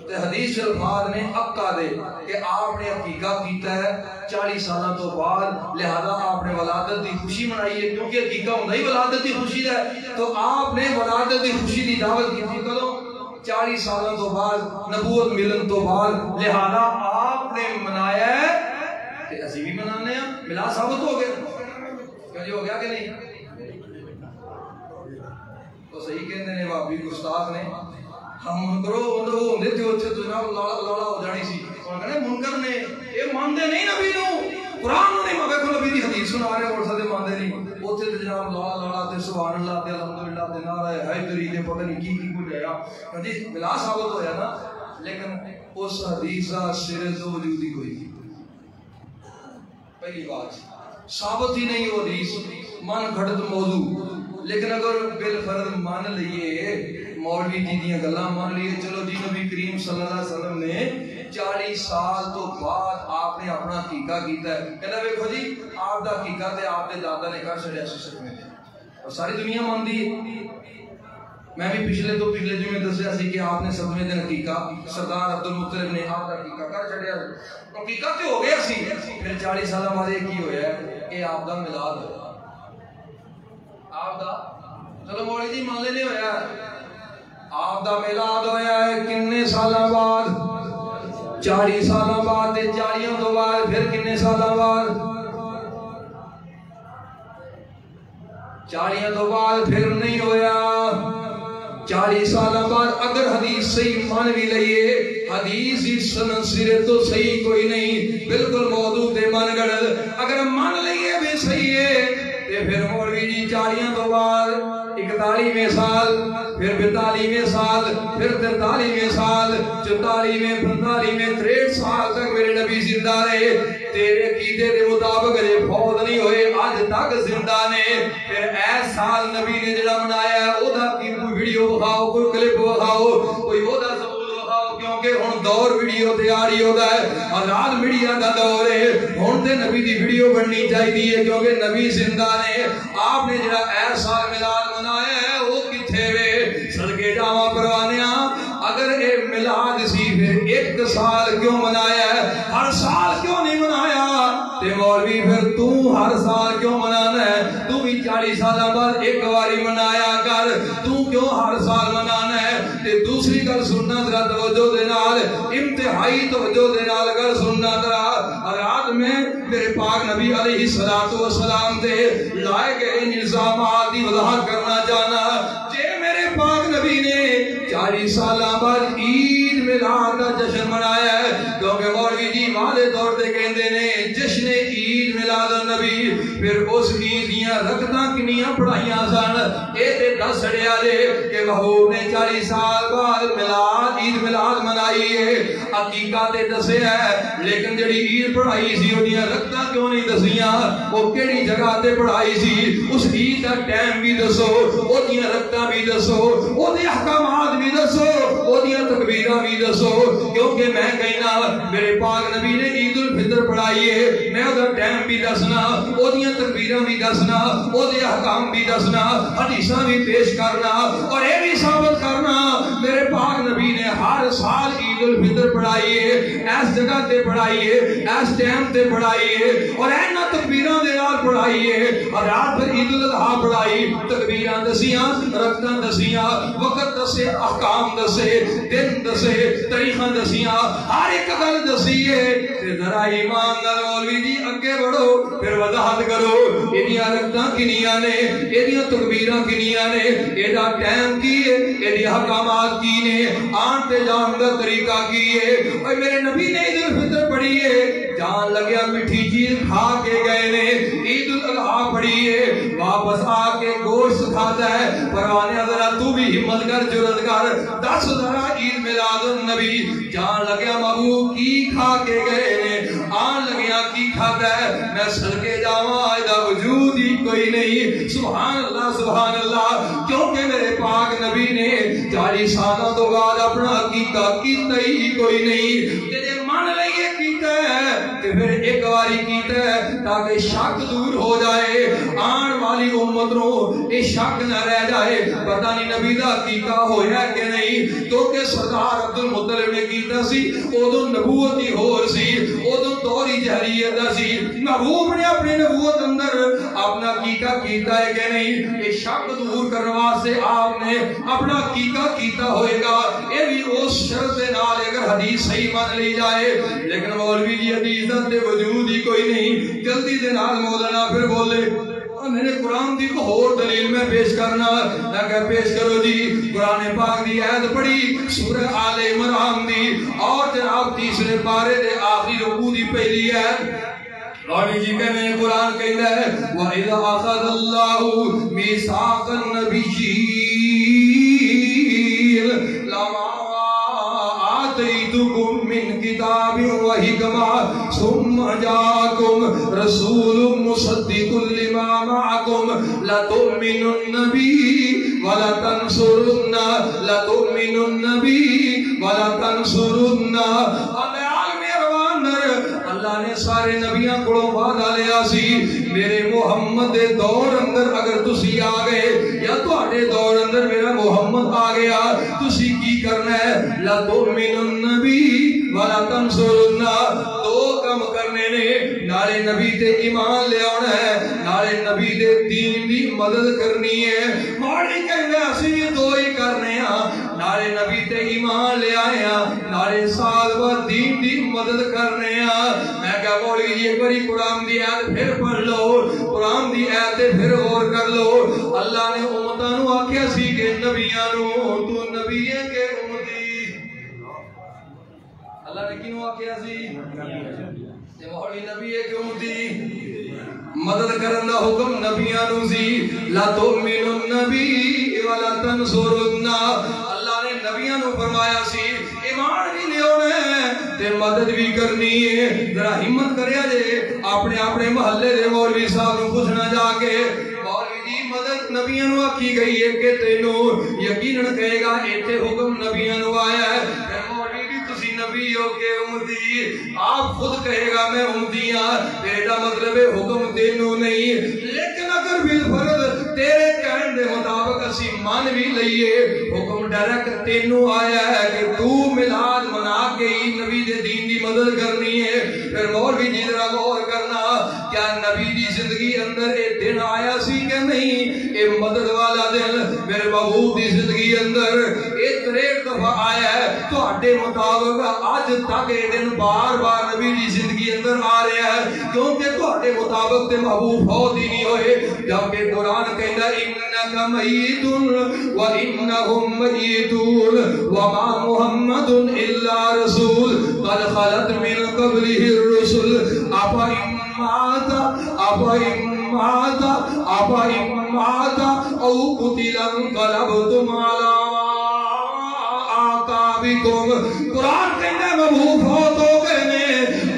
[SPEAKER 1] تے حدیث الفاظ نے عقا دے کہ آپ نے عقیقہ کیتا ہے 40 سالوں تو بعد, لہذا آپ نے ولادت دی خوشی منائی ہے کیونکہ عقیقہ ہوندا ہی ولادت دی خوشی ہے. تو آپ نے ولادت دی خوشی دی دعوت کی تھی کدوں 40 سالوں تو بعد نبوت ملن تو بعد, لہذا آپ نے منایا ہے کہ اسی بھی منانے ہیں. ملا ثابت ہو گیا کیا جی ہو گیا کہ نہیں؟ تو صحیح کہندے نے بابی گستاخ نے ہم منکرو اندر وہ ہوندے تھے اوتھے تو جناب لالا ہو جانی سی. اور کہنے منکر نے اے ماندے نہیں نبی نو, قرآن نو نہیں مگے کو نبی دی حدیث سنا رہے اور سدے ماندے نہیں. اوتھے تے جناب لالا تے سبحان اللہ تے الحمدللہ تے نعرہ حیدری تے پتہ نہیں کی کچھ آیا. حدیث ملا ثابت ہویا نا, لیکن اس حدیث دا سر تو وجود ہی کوئی نہیں. پہلی بات ثابت ہی نہیں وہ حدیث, من گھڑت موضوع. لیکن اگر بالفرض مان لئیے مولوی جی دیاں گلاں مان لیے چلو جی نبی کریم صلی اللہ علیہ وسلم نے 40 سال تو بعد آپ نے اپنا عقیقہ کیتا ہے. کہنا ویکھو جی آپ دا عقیقہ تے آپ دے دادا نے کر چھڑیا سی سکھ میں اور ساری دنیا مانتی ہے. میں بھی پچھلے جمعے دسیا سی کہ آپ نے 7ویں دن عقیقہ سردار عبد المطلب نے آپ دا عقیقہ کر چھڑیا. عقیقہ تے ہو گیا سی, پھر 40 سال بعد یہ کی ہویا ہے کہ آپ دا میلاد ہویا. آپ دا چلو مولوی جی مان لینے ہویا آپ دا میلاد ہویا ہے کنے سالاں بعد 40 سالاں بعد. تے 40 تو بعد پھر کنے سالاں بعد 40 تو بعد پھر نہیں ہویا 40 سالاں بعد. اگر حدیث صحیح مان بھی لئیے حدیث ہی سند سرے تو صحیح کوئی نہیں, بالکل موضوع تے من گڑھ. اگر مان لئیے بھی صحیح ہے تے پھر مولوی جی 40 تو بعد 41ویں سال, پھر 42ویں سال, پھر 43ویں سال, 44ویں, 45ویں, 63 سال تک میرے نبی زندہ رہے. تیرے عقیدے دے مطابق جے فوت نہیں ہوئے آج تک زندہ نے. پھر اے سال نبی نے جڑا منایا ہے او دا کی کوئی ویڈیو بخاؤ, کوئی کلپ بخاؤ, کوئی او دا ثبوت بخاؤ, کیونکہ ہن دور ویڈیو تیاری ہوتا ہے. آزاد میڈیا دا دور ہے, ہن تے نبی دی ویڈیو بننی چاہیے کیونکہ نبی زندہ نے. آپ نے جڑا اے سال میلاد منایا ہے وہ کتھے وے صدقے جاواں پروانیاں. اگر اے میلاد سی پھر ایک سال کیوں منایا ہے, ہر سال کیوں نہیں منایا؟ تے مولوی پھر تو ہر سال کیوں منانا ہے؟ تو بھی 40 سالہ بعد ایک باری منایا کر, تو کیوں ہر سال منانا ہے؟ تے دوسری گل سننا ذرا توجہ دے نال, انتہائی توجہ دے نال اگر سننا ذرا. رات میں میرے پاک نبی علیہ السلام تے لائے گئے الزامات دی وضاحت کرنا چاہنا. جے میرے نبی نے 40 سال بعد عید میلاد کا جشن منایا ہے، کیونکہ مولوی جی والے طور تے کہندے نے جشن عید میلاد النبی، پھر اس عید دیاں رکعتاں کنیاں پڑھائیاں سن، اے تے دس چھڑیا جے کہ محبوب نے 40 سال بعد میلاد عید میلاد منائی ہے، عقیقہ تے دسیا ہے، لیکن جڑی عید پڑھائی سی اودیاں رکعتاں کیوں نہیں دسیاں، وہ کیڑی جگہ تے پڑھائی سی، اس عید دا ٹائم بھی دسو، اودیاں رکعتاں بھی دسو، اودے احکامات بھی دسو، اودیاں تکبیراں بھی دسو، کیونکہ میں کہنا میرے پاک نبی نے عید الفطر پڑھائی ہے، میں اودہ ٹائم بھی دسنا، اودیاں تکبیراں بھی دسنا، اودے احکام بھی دسنا، حدیثاں بھی پیش کرنا، اور یہ بھی ثابت کرنا میرے پاک نبی نے ہر سال عید الفطر پڑھائی ہے، اس جگہ تے پڑھائی ہے، اس ٹائم تے پڑھائی ہے، اور اینا تکبیراں دے نال پڑھائی ہے، اور رات پھر عید الاضحیٰ پڑھائی، تکبیراں دسیاں، رکعتاں دسیاں، وقت دسے، احکام دسے، دن دسے، تاریخاں دسیاں، ہر ایک گل دسیے، تے ذرا ایمان نال مولوی جی اگے بڑھو، پھر وضاحت کرو ایدیاں رکعتاں کنیاں نے، ایدیاں تکبیراں کنیاں نے، ایدا ٹائم کی ہے، ایدی حکامات کی نے، آن تے جان دا طریقہ کی ہے، اور میرے نبی نے عید الفطر پڑھی ہے، جان لگیا میٹھی چیز کھا کے گئے نے، عید الاضحیٰ پڑھی ہے، واپس آ کے گوشت کھاتا ہے، پروانے ذرا تو بھی ہمت کر، جرت کر، دس ذرا عید میلاد النبی، جان لگیا محبوب کی کھا کے گئے نے، آن لگیا کی کھاتا ہے، میں صدقے جاواں ایدہ وجود ہی کوئی نہیں، سبحان اللہ، کیونکہ میرے پاک نبی نے 40 سالوں تو بعد اپنا عقیقہ کیتا ہی کوئی نہیں، جنہیں مان لئیے کیتا ہے کہ پھر ایک واری کیتا ہے تاکہ شک دور ہو جائے، آن والی امت رو یہ شک نہ رہ جائے، پتہ نہیں نبی دا عقیقہ ہویا کہ نہیں، کیونکہ سردار عبدالمطلب نے کیتا سی، اودو نبوتی ہور سی، اودو توری جہریت دا سی، محبوب نے اپنے نبوت اندر اپنا عقیقہ کیتا ہے کہ نہیں، یہ شک دور کروا سے آپ نے اپنا عقیقہ کیتا ہوئے گا، یہ بھی اس شرط نال اگر حدیث صحیح مان لی جائے، لیکن مولوی جی حدیث دے وجود ہی کوئی نہیں، جلدی دے نال مولانا پھر بولے میں نے قرآن دی کو اور دلیل میں پیش کرنا، میں کہا پیش کرو جی، قرآن پاک دی آیت پڑھی سورہ آل عمران دی، اور جناب تیسرے پارے دے آخری رکوع دی پہلی ہے، مولوی جی کہنے قرآن کہتا ہے وَإِذَا أَخَذَ اللَّهُ مِيثَاقَ النَّبِيِّينَ لَمَا آتَيْتُكُم مِّن كِتَابٍ وَحِكْمَةٍ ثُمَّ جَاءَكُمْ رَسُولٌ مُصَدِّقٌ لِّمَا مَعَكُمْ لَتُؤْمِنُنَّ بِهِ وَلَتَنصُرُنَّ اللہ نے سارے نبیاں کو وعدہ لیا سی میرے محمد دے دور اندر اگر تسی آ گئے یا تواڈے دور اندر میرا محمد آ گیا تسی کی کرنا ہے لَتُؤْمِنُنَّ بِهِ وَلَتَنصُرُنَّ دو کم کرنے نے نالے نبی تے ایمان لے آنا ہے نالے نبی دے دین دی مدد کرنی ہے ماڑی کہنے اسی دو ہی کرنے ہیں نالے نبی تے ایمان لے آئے ہیں نالے سال بعد دین دی مدد کرنے ہیں میں کہا مولوی جی ایک باری قرآن دی آیت پھر پڑھ لو قرآن دی آیت پھر غور کر لو اللہ نے امتانو آکھیا سی کہ نبیانو تو نبی ہے کہ امتی اللہ نے کینو آکھیا سی کہ مولوی نبی ہے کہ امتی مدد کرن دا حکم نبیانو سی لا تؤمنن بی ولا تنصرن اللہ نے نبیانو فرمایا سی ایمان بھی لے ہونے تے مدد بھی کرنی ہے ذرا ہمت کریا جے اپنے اپنے محلے دے مولوی صاحب نو پوچھنا جا کے مولوی جی مدد نبیوں نو آکھی گئی ہے کہ تینو یقیناً کہے گا ایتھے حکم نبیوں نو آیا ہے مولوی جی تسی نبی ہو کے امتی آپ خود کہے گا میں امتی ہاں تیرا مطلب ہے حکم تینو نہیں لیکن اگر بالفرض تیرے کہن دے مطابق اسی مان بھی لئیے حکم ڈائریکٹ تینو آیا ہے کہ تو میلاد منا کے ہی نبی دے دین دی مدد کرنی ہے پھر مولوی جی ذرا غور کرنا کیا نبی دی زندگی اندر اے دن آیا سی کہ نہیں؟ اے مدد والا دن میرے محبوب دی زندگی اندر اے 63 دفعہ آیا ہے. تو اڈے مطابق آج تک اے دن بار بار نبی دی زندگی اندر آ رہا ہے کیونکہ تو اڈے مطابق تے محبوب فوت ہی نہیں ہوئے. جبکہ قرآن کہندا انک میت و انہم میتون وما محمد الا رسول قد خلت من قبله الرسل افإن مات او قتل انقلبتم على اعقابکم. قرآن کہنا محبوب فوت ہو گئے نے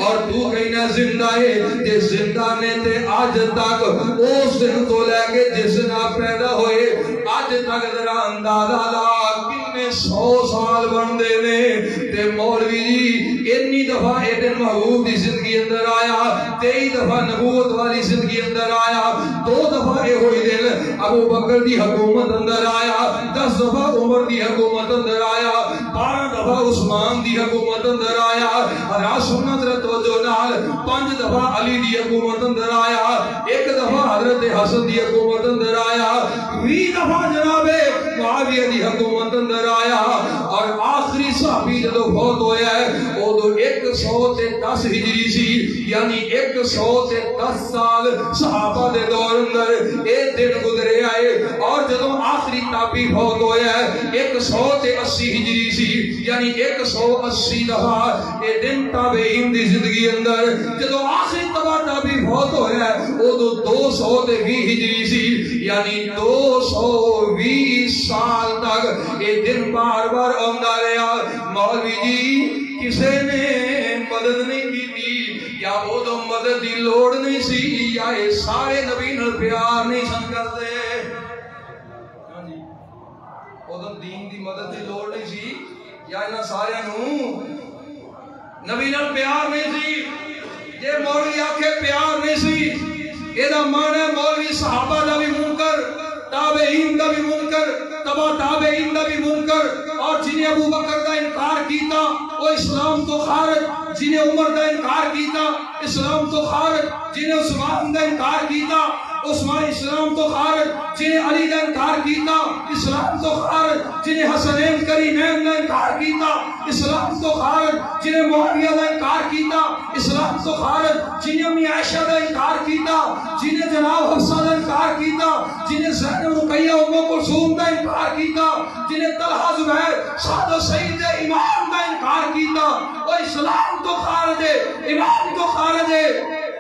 [SPEAKER 1] اور تو کہنا زندہ ہے. تے زندہ نے تے آج تک اس دن تو لے کے جس دن آپ پیدا ہوئے آج تک ذرا اندازہ لا کتنے 100 سال بن دے نے. تے مولوی جی اتنی دفعہ اے دن محبوب دی زندگی اندر آیا 23 دفعہ نبوت والی زندگی اندر آیا 2 دفعہ اے ہوئی دن ابو بکر دی حکومت اندر آیا 10 دفعہ عمر دی حکومت اندر آیا 12 دفعہ عثمان دی حکومت اندر آیا اور سنت توجہ نال 5 دفعہ علی دی حکومت اندر آیا 1 دفعہ حضرت حسن دی حکومت اندر آیا 20 دفعہ جناب معاویہ دی حکومت اندر آیا اور آخری صحابی جدو فوت ہویا ہے وہ تو 110 ہجری سی یعنی 110 سال صحابہ دے دور اندر ایک دن گزرے آئے. اور جدو آخری تابعی فوت ہویا ہے 180 ہجری سی یعنی 180 دفعہ اے دن تابعین دی زندگی اندر. جدو آخری تابعی فوت ہویا ہے وہ تو 220 ہجری سی یعنی 220 سال تک اے دن بار بار آمدہ رہا. مولوی جی کسے نے مدد نہیں کی تھی یا وہ تو مدد دی لوڑ نہیں سی یا اے سارے نبی نال پیار نہیں سن کرتے. وہ تو دین دی مدد دی لوڑ نہیں سی یا انہاں سارے نوں نبی نال پیار نہیں سی. یہ مولوی آکھے پیار نہیں سی اے دا معنی مولوی صحابہ دا بھی منکر تابعین دا بھی منکر تبا تابعین دا بھی منکر اور جنہیں ابو بکر دا انکار کیتا وہ اسلام تو خارج جنہیں عمر دا انکار کیتا اسلام تو خارج جنہیں عثمان دا انکار کیتا عثمان اسلام تو خارج جنہیں علی دا انکار کیتا اسلام تو خارج جنہیں حسنین کریمین دا انکار کیتا اسلام تو خارج جنہیں معاویہ دا انکار کیتا اسلام تو خارج جنہیں امی عائشہ دا انکار کیتا جنہیں جناب حفصہ دا انکار کیتا جنہیں زینب رقیہ ام کلثوم دا انکار کیتا جنہیں طلحہ زبیر سعد و سعید امام دا انکار کیتا اور اسلام تو خارج ہے امام تو خارج ہے.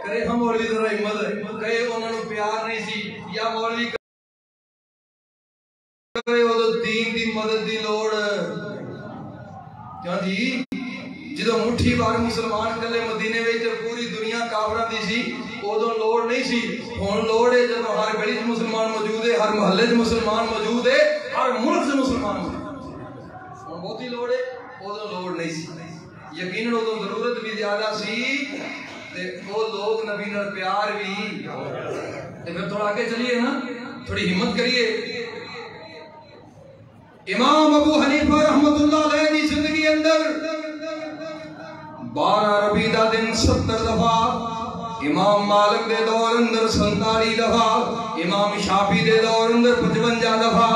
[SPEAKER 1] کرے ہم مولوی ذرا ہمت کہے انہوں نے پیار نہیں سی یا مولوی کہے وہ تو دین دی مدد دی لوڑ کیا جی جدو مٹھی بار مسلمان کلے مدینے وچ پوری دنیا کافراں دی سی اودوں لوڑ نہیں سی. ہن لوڑ ہے جدو ہر گلی وچ مسلمان موجود ہے ہر محلے وچ مسلمان موجود ہے ہر ملک وچ مسلمان موجود ہے. ہن بہتی لوڑ ہے اودوں لوڑ نہیں سی. یقیناً اودوں ضرورت بھی زیادہ سی تے وہ لوگ نبی نال پیار بھی تے پھر تھوڑا آگے چلیے نا تھوڑی ہمت کریے. امام ابو حنیفہ رحمت اللہ علیہ دی زندگی اندر 12 ربیع دا دن 70 دفعہ امام مالک دے دور اندر 47 دفعہ امام شافعی دے دور اندر 55 دفعہ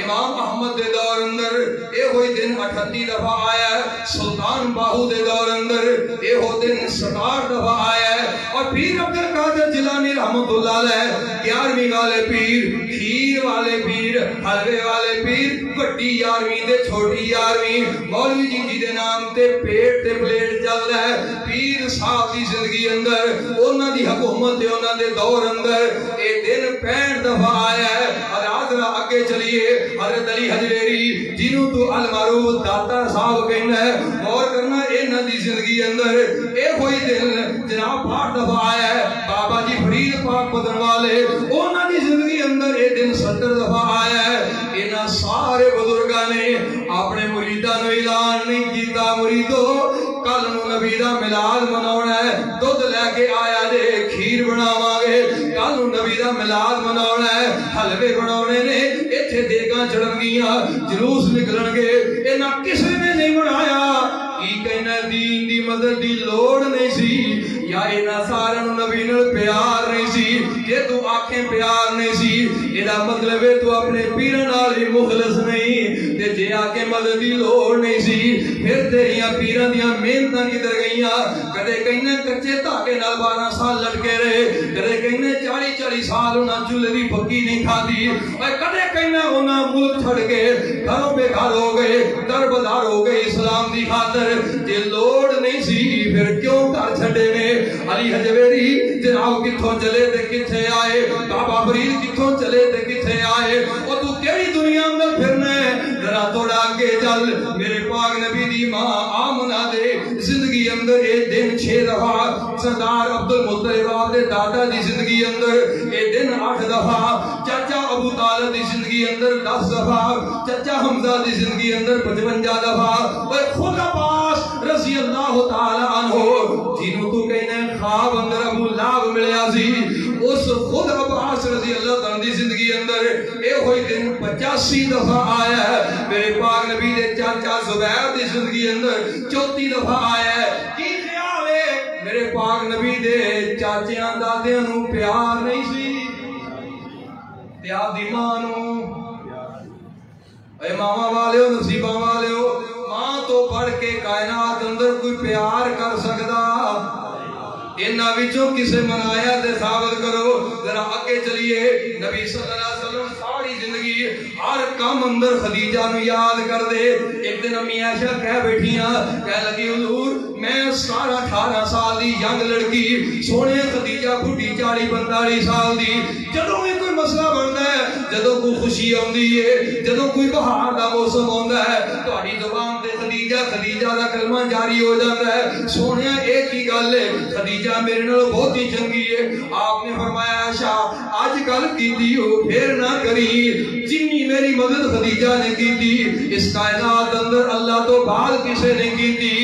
[SPEAKER 1] امام احمد دے دور اندر اے ہوئی دن 38 دفعہ آیا ہے. سلطان باہو دے دور اندر اے ہو دن 67 دفعہ آیا ہے. اور پیر عبد القادر جیلانی رحمت اللہ علیہ 11ویں والے پیر کھیر والے پیر حلوے والے پیر بڑی 11ویں دے چھوٹی 11ویں مولوی جی دے نام تے پیٹ تے پلیٹ چل رہا ہے. پیر صاحب دی زندگی اندر انہاں دی حکومت انہاں دے دور اندر اے دن 65 دفعہ آیا ہے. اور آدھرا اگے چلیے حضرت علی حجویری جنہوں تو المعروف داتا صاحب کہنا ہے اور کرنا انہاں دی زندگی اندر اے کوئی دن جناب 8 دفعہ آیا ہے. بابا جی فرید پاک بدن والے انہاں دی زندگی اندر اے دن 70 دفعہ آیا ہے. انہاں سارے بزرگاں نے اپنے مریداں نو اعلان نہیں کیتا مریدو کل نو نبی دا میلاد مناونا ہے دودھ لے کے آیا جے کھیر بناواں گے کل نو نبی دا میلاد مناونا ہے حلوے بناونے نے ایتھے دیگاں چڑھن گیاں جلوس نکلن گے انہاں کسے نے نہیں بنایا. کی کہنا دین دی مدد دی لوڑ نہیں سی یا اینا سارا نبی نال پیار نہیں سی جے تو آنکھیں پیار نہیں سی ایدا مطلب ہے تو اپنے پیرن نال ہی مخلص نہیں تے جے آکے مدد دی لوڑ نہیں سی پھر تیریاں پیرن دیاں محنتاں کدھر گئیاں کدے کہیں کچے تاکے نال 12 سال لٹکے رہے کدے کہیں 40 سال انہاں چولہے دی پکی نہیں کھادی اور کدے کہیں انہاں ملک چھڑ کے گھروں بے گھر ہو گئے دربدار ہو گئے اسلام دی خاطر جے لوڑ نہیں سی پھر کیوں کر چھڑے نے علی حجویری جناب کتھوں چلے تے کتھے آئے بابا فرید کتھوں چلے تے کتھے آئے اور تو کیڑی دنیا میں پھرنا ہے ذرا تھوڑا آگے چل میرے پاک نبی دی ماں آمنہ دے زندگی اندر ایک دن 6 دفعہ سردار عبدالمطلب دے دادا دی زندگی اندر ایک دن 8 دفعہ چچا ابو طالب دی زندگی اندر 10 دفعہ چچا حمزہ دی زندگی اندر 55 دفعہ اور خود عباس رضی اللہ تعالی عنہ جنہوں تو کہنے خواب اندر ابو لاب ملیا سی اس خود عباس رضی اللہ تعالی دی زندگی اندر اے ہوئی دن 85 دفعہ آیا ہے میرے پاک نبی دے چاچا زبیر دی زندگی اندر 34 دفعہ آیا ہے کی خیال ہے میرے پاک نبی دے چاچیاں دادیاں نو پیار نہیں سی پیار دی ماں نو اے ماما والے ہو نصیبہ والے ہو ماں تو پڑھ کے کائنات اندر کوئی پیار کر سکتا انہاں وچوں کسے منایا تے ثابت کرو ذرا آگے چلیے نبی صلی اللہ علیہ وسلم ساری زندگی ہر کام اندر خدیجہ نو یاد کر دے ایک دن امی عائشہ کہہ بیٹھیاں کہہ لگی حضور میں 17-18 سال دی ینگ لڑکی سونے خدیجہ بڈھی 40-45 سال دی جدوں بھی کوئی مسئلہ بنتا ہے جدوں کوئی خوشی ہوندی ہے جدوں کوئی بہار دا موسم ہوندا ہے تہاڈی زبان تے خدیجہ دا کلمہ جاری ہو جاتا ہے سونیا ایک ہی گل ہے خدیجہ میرے نال بہت ہی چنگی ہے آپ نے فرمایا عائشہ آج کل کیتی ہو پھر نہ کری جنی میری مدد خدیجہ نے کی تھی اس کائنات اندر اللہ تو بعد کسے نے کی تھی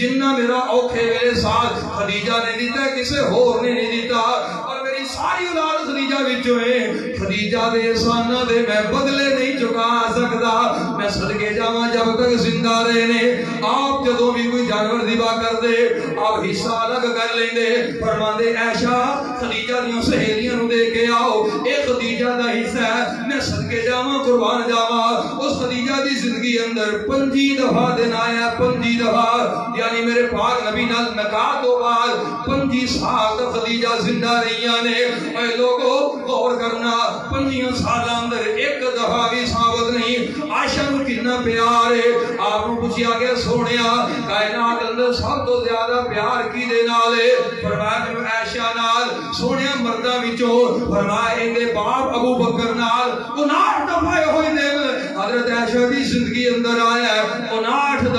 [SPEAKER 1] جنہ میرا اوکھے میرے ساتھ خدیجہ نے دیتا کسے ہور نے نہیں دیتا اور میری ساری اولاد خدیجہ وچوں ہے خدیجہ دے احساناں دے میں بدلے نہیں چکا سکتا میں صدقے جاواں جب تک زندہ رہنے آپ جدوں بھی کوئی جانور ذبح کر دے آپ حصہ الگ کر لیندے فرماندے عائشہ خدیجہ دیاں سہیلیاں نو دے کے آؤ اے خدیجہ دا حصہ ہے میں صدقے جاواں قربان جاواں اس خدیجہ دی زندگی اندر 25 دفعہ دن آیا 25 دفعہ یعنی میرے پاک نبی نال نکاح تو بعد 25 سال تک خدیجہ زندہ رہیاں نے اے لوگو غور کرنا 25 سال اندر ایک دفعہ بھی ثابت نہیں عائشہ نو کتنا پیار ہے آپ نو پوچھیا گیا سونیا کائنات اندر سب تو زیادہ پیار کی دے نال ہے فرمایا کہ عائشہ نال سونیا مرداں وچوں فرمایا ان دے باپ ابو بکر نال 59 دفعہ ہوئی دن حضرت عائشہ دی زندگی اندر آیا ہے 59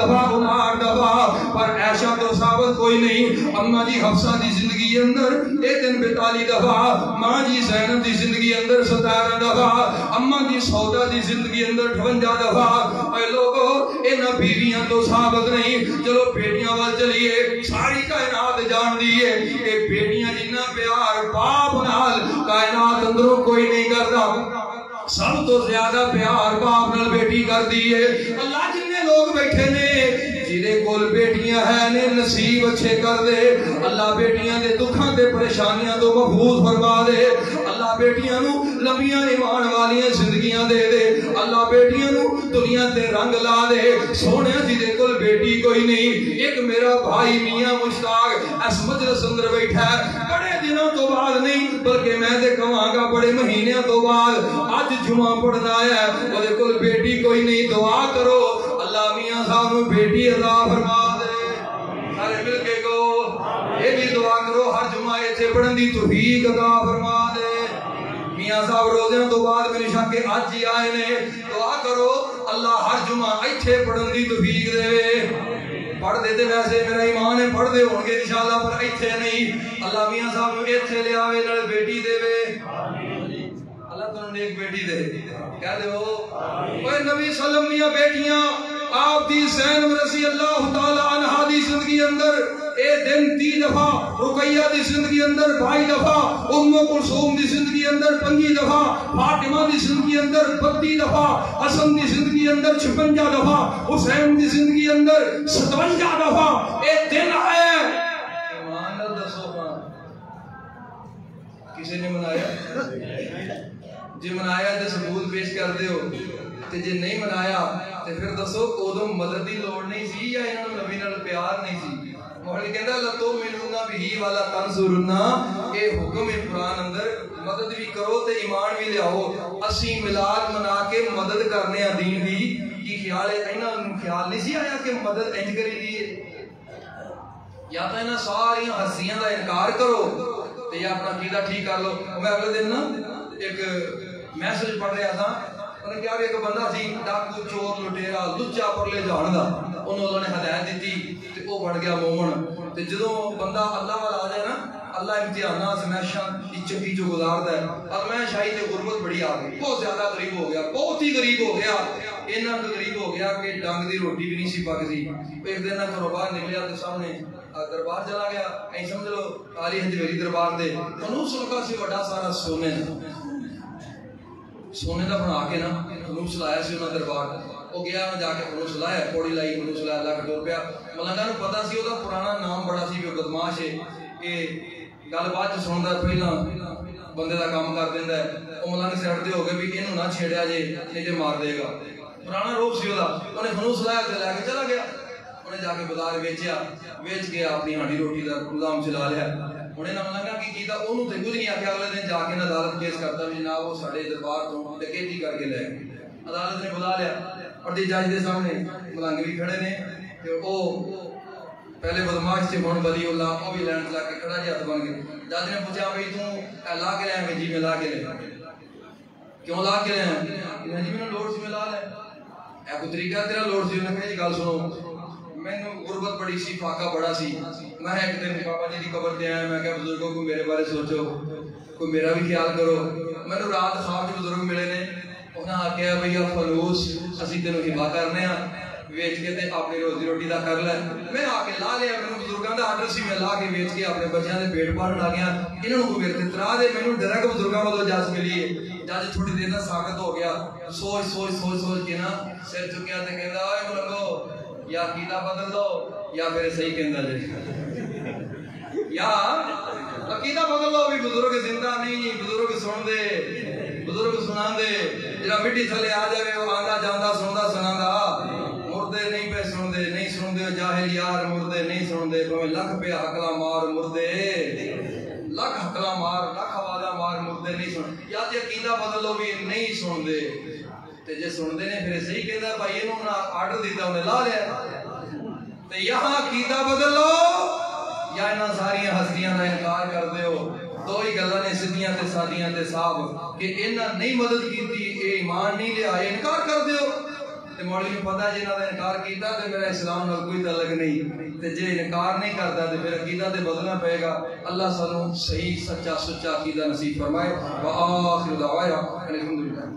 [SPEAKER 1] دفعہ پر عائشہ تو ثابت کوئی نہیں اماں جی حفصہ دی زندگی اندر ایک دن 42 دفعہ ماں جی زینب دی زندگی اندر 17 دفعہ اماں جی سودا دی زندگی اندر 58 دفعہ اے لوگو انہاں بیویاں تو ثابت نہیں چلو بیٹیاں وال چلیے ساری کائنات جان دی ہے کہ بیٹیاں جنہ پیار باپ نال کائنات اندروں کوئی نہیں کرتا سب تو زیادہ پیار باپ نال بیٹی کر دی ہے اللہ جننے لوگ بیٹھے نے جنہیں کول بیٹیاں ہیں نے نصیب اچھے کر دے اللہ بیٹیاں دے دکھاں دے پریشانیاں تو محفوظ فرما دے اللہ بیٹیاں نو لمبیاں ایمان والیاں زندگیاں دے دے اللہ بیٹیاں نو دنیا تے رنگ لا دے سونے جنہیں کول بیٹی کوئی نہیں ایک میرا بھائی میاں مشتاق اس مجلس اندر بیٹھا ہے بڑے دنوں تو بعد نہیں بلکہ میں دے کہاں گا بڑے مہینے تو بعد آج جمعہ پڑھنا ہے وہ دے کول بیٹی کوئی نہیں دعا کرو اللہ میاں صاحب نو بیٹی عطا فرما دے سارے مل کے کو یہ بھی دعا کرو ہر جمعہ ایتھے پڑھن دی توفیق عطا فرما دے میاں صاحب روزیاں تو بعد میرے شاکے آج ہی آئے نے دعا کرو اللہ ہر جمعہ ایتھے پڑھن دی توفیق دے پڑھ دیتے ویسے میرا ایمان ہے پڑھ دے ہونگے انشاءاللہ پر ایتھے نہیں اللہ میاں صاحب نو ایتھے لے آوے نال بیٹی دے وے اللہ تو نے ایک بیٹی دے کہہ دے ہو اوہ نبی صلی اللہ علیہ وسلم بیٹیاں آپ دی زینب رضی اللہ تعالی عنہ دی زندگی اندر اے دن 3 دفعہ رقیہ دی زندگی اندر 22 دفعہ ام کلثوم دی زندگی اندر 25 دفعہ فاطمہ دی زندگی اندر 32 دفعہ حسن دی زندگی اندر 56 دفعہ حسین دی زندگی اندر 57 دفعہ اے دن آئے ایمان اللہ دسو کسی نے منایا؟ جی منایا تو ثبوت پیش کر دیو، تے جے نہیں منایا تے پھر دسو ادو مدد دی لوڑ نہیں سی یا انہاں نوں نبی نال پیار نہیں سی؟ مولا کہندا لَتُؤْمِنُونَ بِهِ وَلَتَنْصُرُنَّ، اے حکم ہے قرآن اندر، مدد بھی کرو تے ایمان بھی لیاؤ۔ اسی میلاد منا کے مدد کرنے ہیں دین دی، کی خیال ہے انہاں نوں خیال نہیں سی آیا کہ مدد انج کری دی ہے؟ یا تو انہاں ساری ہستیاں دا انکار کرو تے یا اپنا عقیدہ ٹھیک کر لو۔ میں اگلے دن نا ایک میسج پڑھ رہا تھا، انہوں نے کہا کہ ایک بندہ سی ڈاکو چور لٹیرا لچا پرلے جان دا، انہوں نے ہدایت دیتی تے وہ بڑھ گیا مومن۔ تے جدوں بندہ اللہ والا آ جائے نا، اللہ امتحانات ہمیشہ چنگی جو گزارتا ہے، اور میں شاید غربت بڑی آ گئی، بہت زیادہ غریب ہو گیا، بہت ہی غریب ہو گیا، اتنا غریب ہو گیا کہ ڈنگ دی روٹی بھی نہیں سی پکتی۔ ایک دن نہ گھروں باہر نکلیا تو سامنے دربار چلا گیا، کہیں سمجھ لو عالی حجویری دربار دے، خنوس لگا سی بڑا سارا سونے دا بنا کے نا خنوس لایا سی انہاں دربار۔ وہ گیا جا کے خنوس لایا، پوڑی لائی خنوس لایا، اللہ کا ٹور پیا۔ ملنگا نوں پتا سی وہ پرانا نام بڑا سی کہ بدماش ہے، کہ گل بات سنتا پہلا بندے دا کام کر دینا ہے۔ وہ ملنگ سیٹ دے ہو گئے بھی انہوں نہ چھیڑیا جے نہیں تے مار دے گا، پرانا روپ سی وہ۔ انہیں خنوس لایا تے لے کے چلا گیا، انہیں جا کے بازار ویچیا، ویچ کے اپنی ہانڈی روٹی کا گودام چلا لیا۔ انہیں نہ ملنگا کی کیتا، انہوں تے کچھ نہیں آخیا۔ اگلے دن جا کے عدالت کیس کرتا بھی جناب وہ ساڈے دربار تو ڈکیتی کر کے لے گئے۔ عدالت نے بلا لیا اور جج دے سامنے ملنگ بھی کھڑے نے، تے او پہلے بدماش سے ہن ولی اللہ، وہ بھی لین لا کے کھڑا جی ہاتھ بن گئے۔ جج نے پوچھا بھائی تو لا کے لے آئے؟ جی میں لا کے لے۔ کیوں لا کے لے آئے؟ جی میں لوڑ سی میں لا لے۔ اے کوئی طریقہ تیرا لوڑ سی؟ انہوں نے کہا جی گل سنو، مینوں غربت بڑی سی، فاقہ بڑا سی، میں ایک دن بابا جی کی قبر تے آیا، میں کہا بزرگوں کو میرے بارے سوچو، کوئی میرا بھی خیال کرو۔ مینوں رات خواب کے بزرگ ملے نے، انہوں نے آخیا بھئی فلوس اسی تینوں ہبا کرنے ہاں، ویچ کے تے اپنی روزی روٹی دا کر لے۔ میں آ کے لا لیا، مینوں بزرگاں دا آرڈر سی، میں لا کے ویچ کے اپنے بچیاں دے پیٹ پالن آ گیا۔ انہوں کو میرے تے ترا دے، مینوں ڈرا کہ بزرگاں والوں اجازت ملی ہے۔ جج تھوڑی دیر نہ ساکت ہو گیا، سوچ کے نا سر چکیا تے کہندا اوے ملنگو یا عقیدہ بدل دو یا پھر صحیح کہندا جے، یا عقیدہ بدل دو بھی بزرگ زندہ نہیں، بزرگ سن دے، بزرگ سنا دے، جڑا مٹی تھلے آ جائے وہ آندا جاندا سندا سناندا، مردے نہیں پہ سن دے، نہیں سن دے جاہل یار، مردے نہیں سن دے، بھویں لکھ پہ حقلا مار مردے، لکھ حقلا مار، لکھ آوازہ مار، مردے نہیں سن۔ یا تے عقیدہ بدل دو بھی نہیں سن دے، تے جے سن دے نے پھر صحیح کہندا بھائی انہوں نے آرڈر دیتا انہیں لا لیا۔ تے یہاں عقیدہ بدل لو یا انہاں ساری ہستیاں کا انکار کر دیو، دو ہی گلاں نے سیدھیاں تے سادیاں تے صاحب کہ انہاں نہیں مدد کیتی، اے ایمان نہیں لیا، انکار کر دیو۔ تے مولوی نوں پتہ جے انہاں دا انکار کیتا تے میرا اسلام نال کوئی تعلق نہیں، تے جے انکار نہیں کردا تے پھر عقیدہ تے بدلنا پئے گا۔ اللہ سانوں صحیح سچا سچا عقیدہ نصیب فرمائے۔ وآخر دعوانا الحمدللہ۔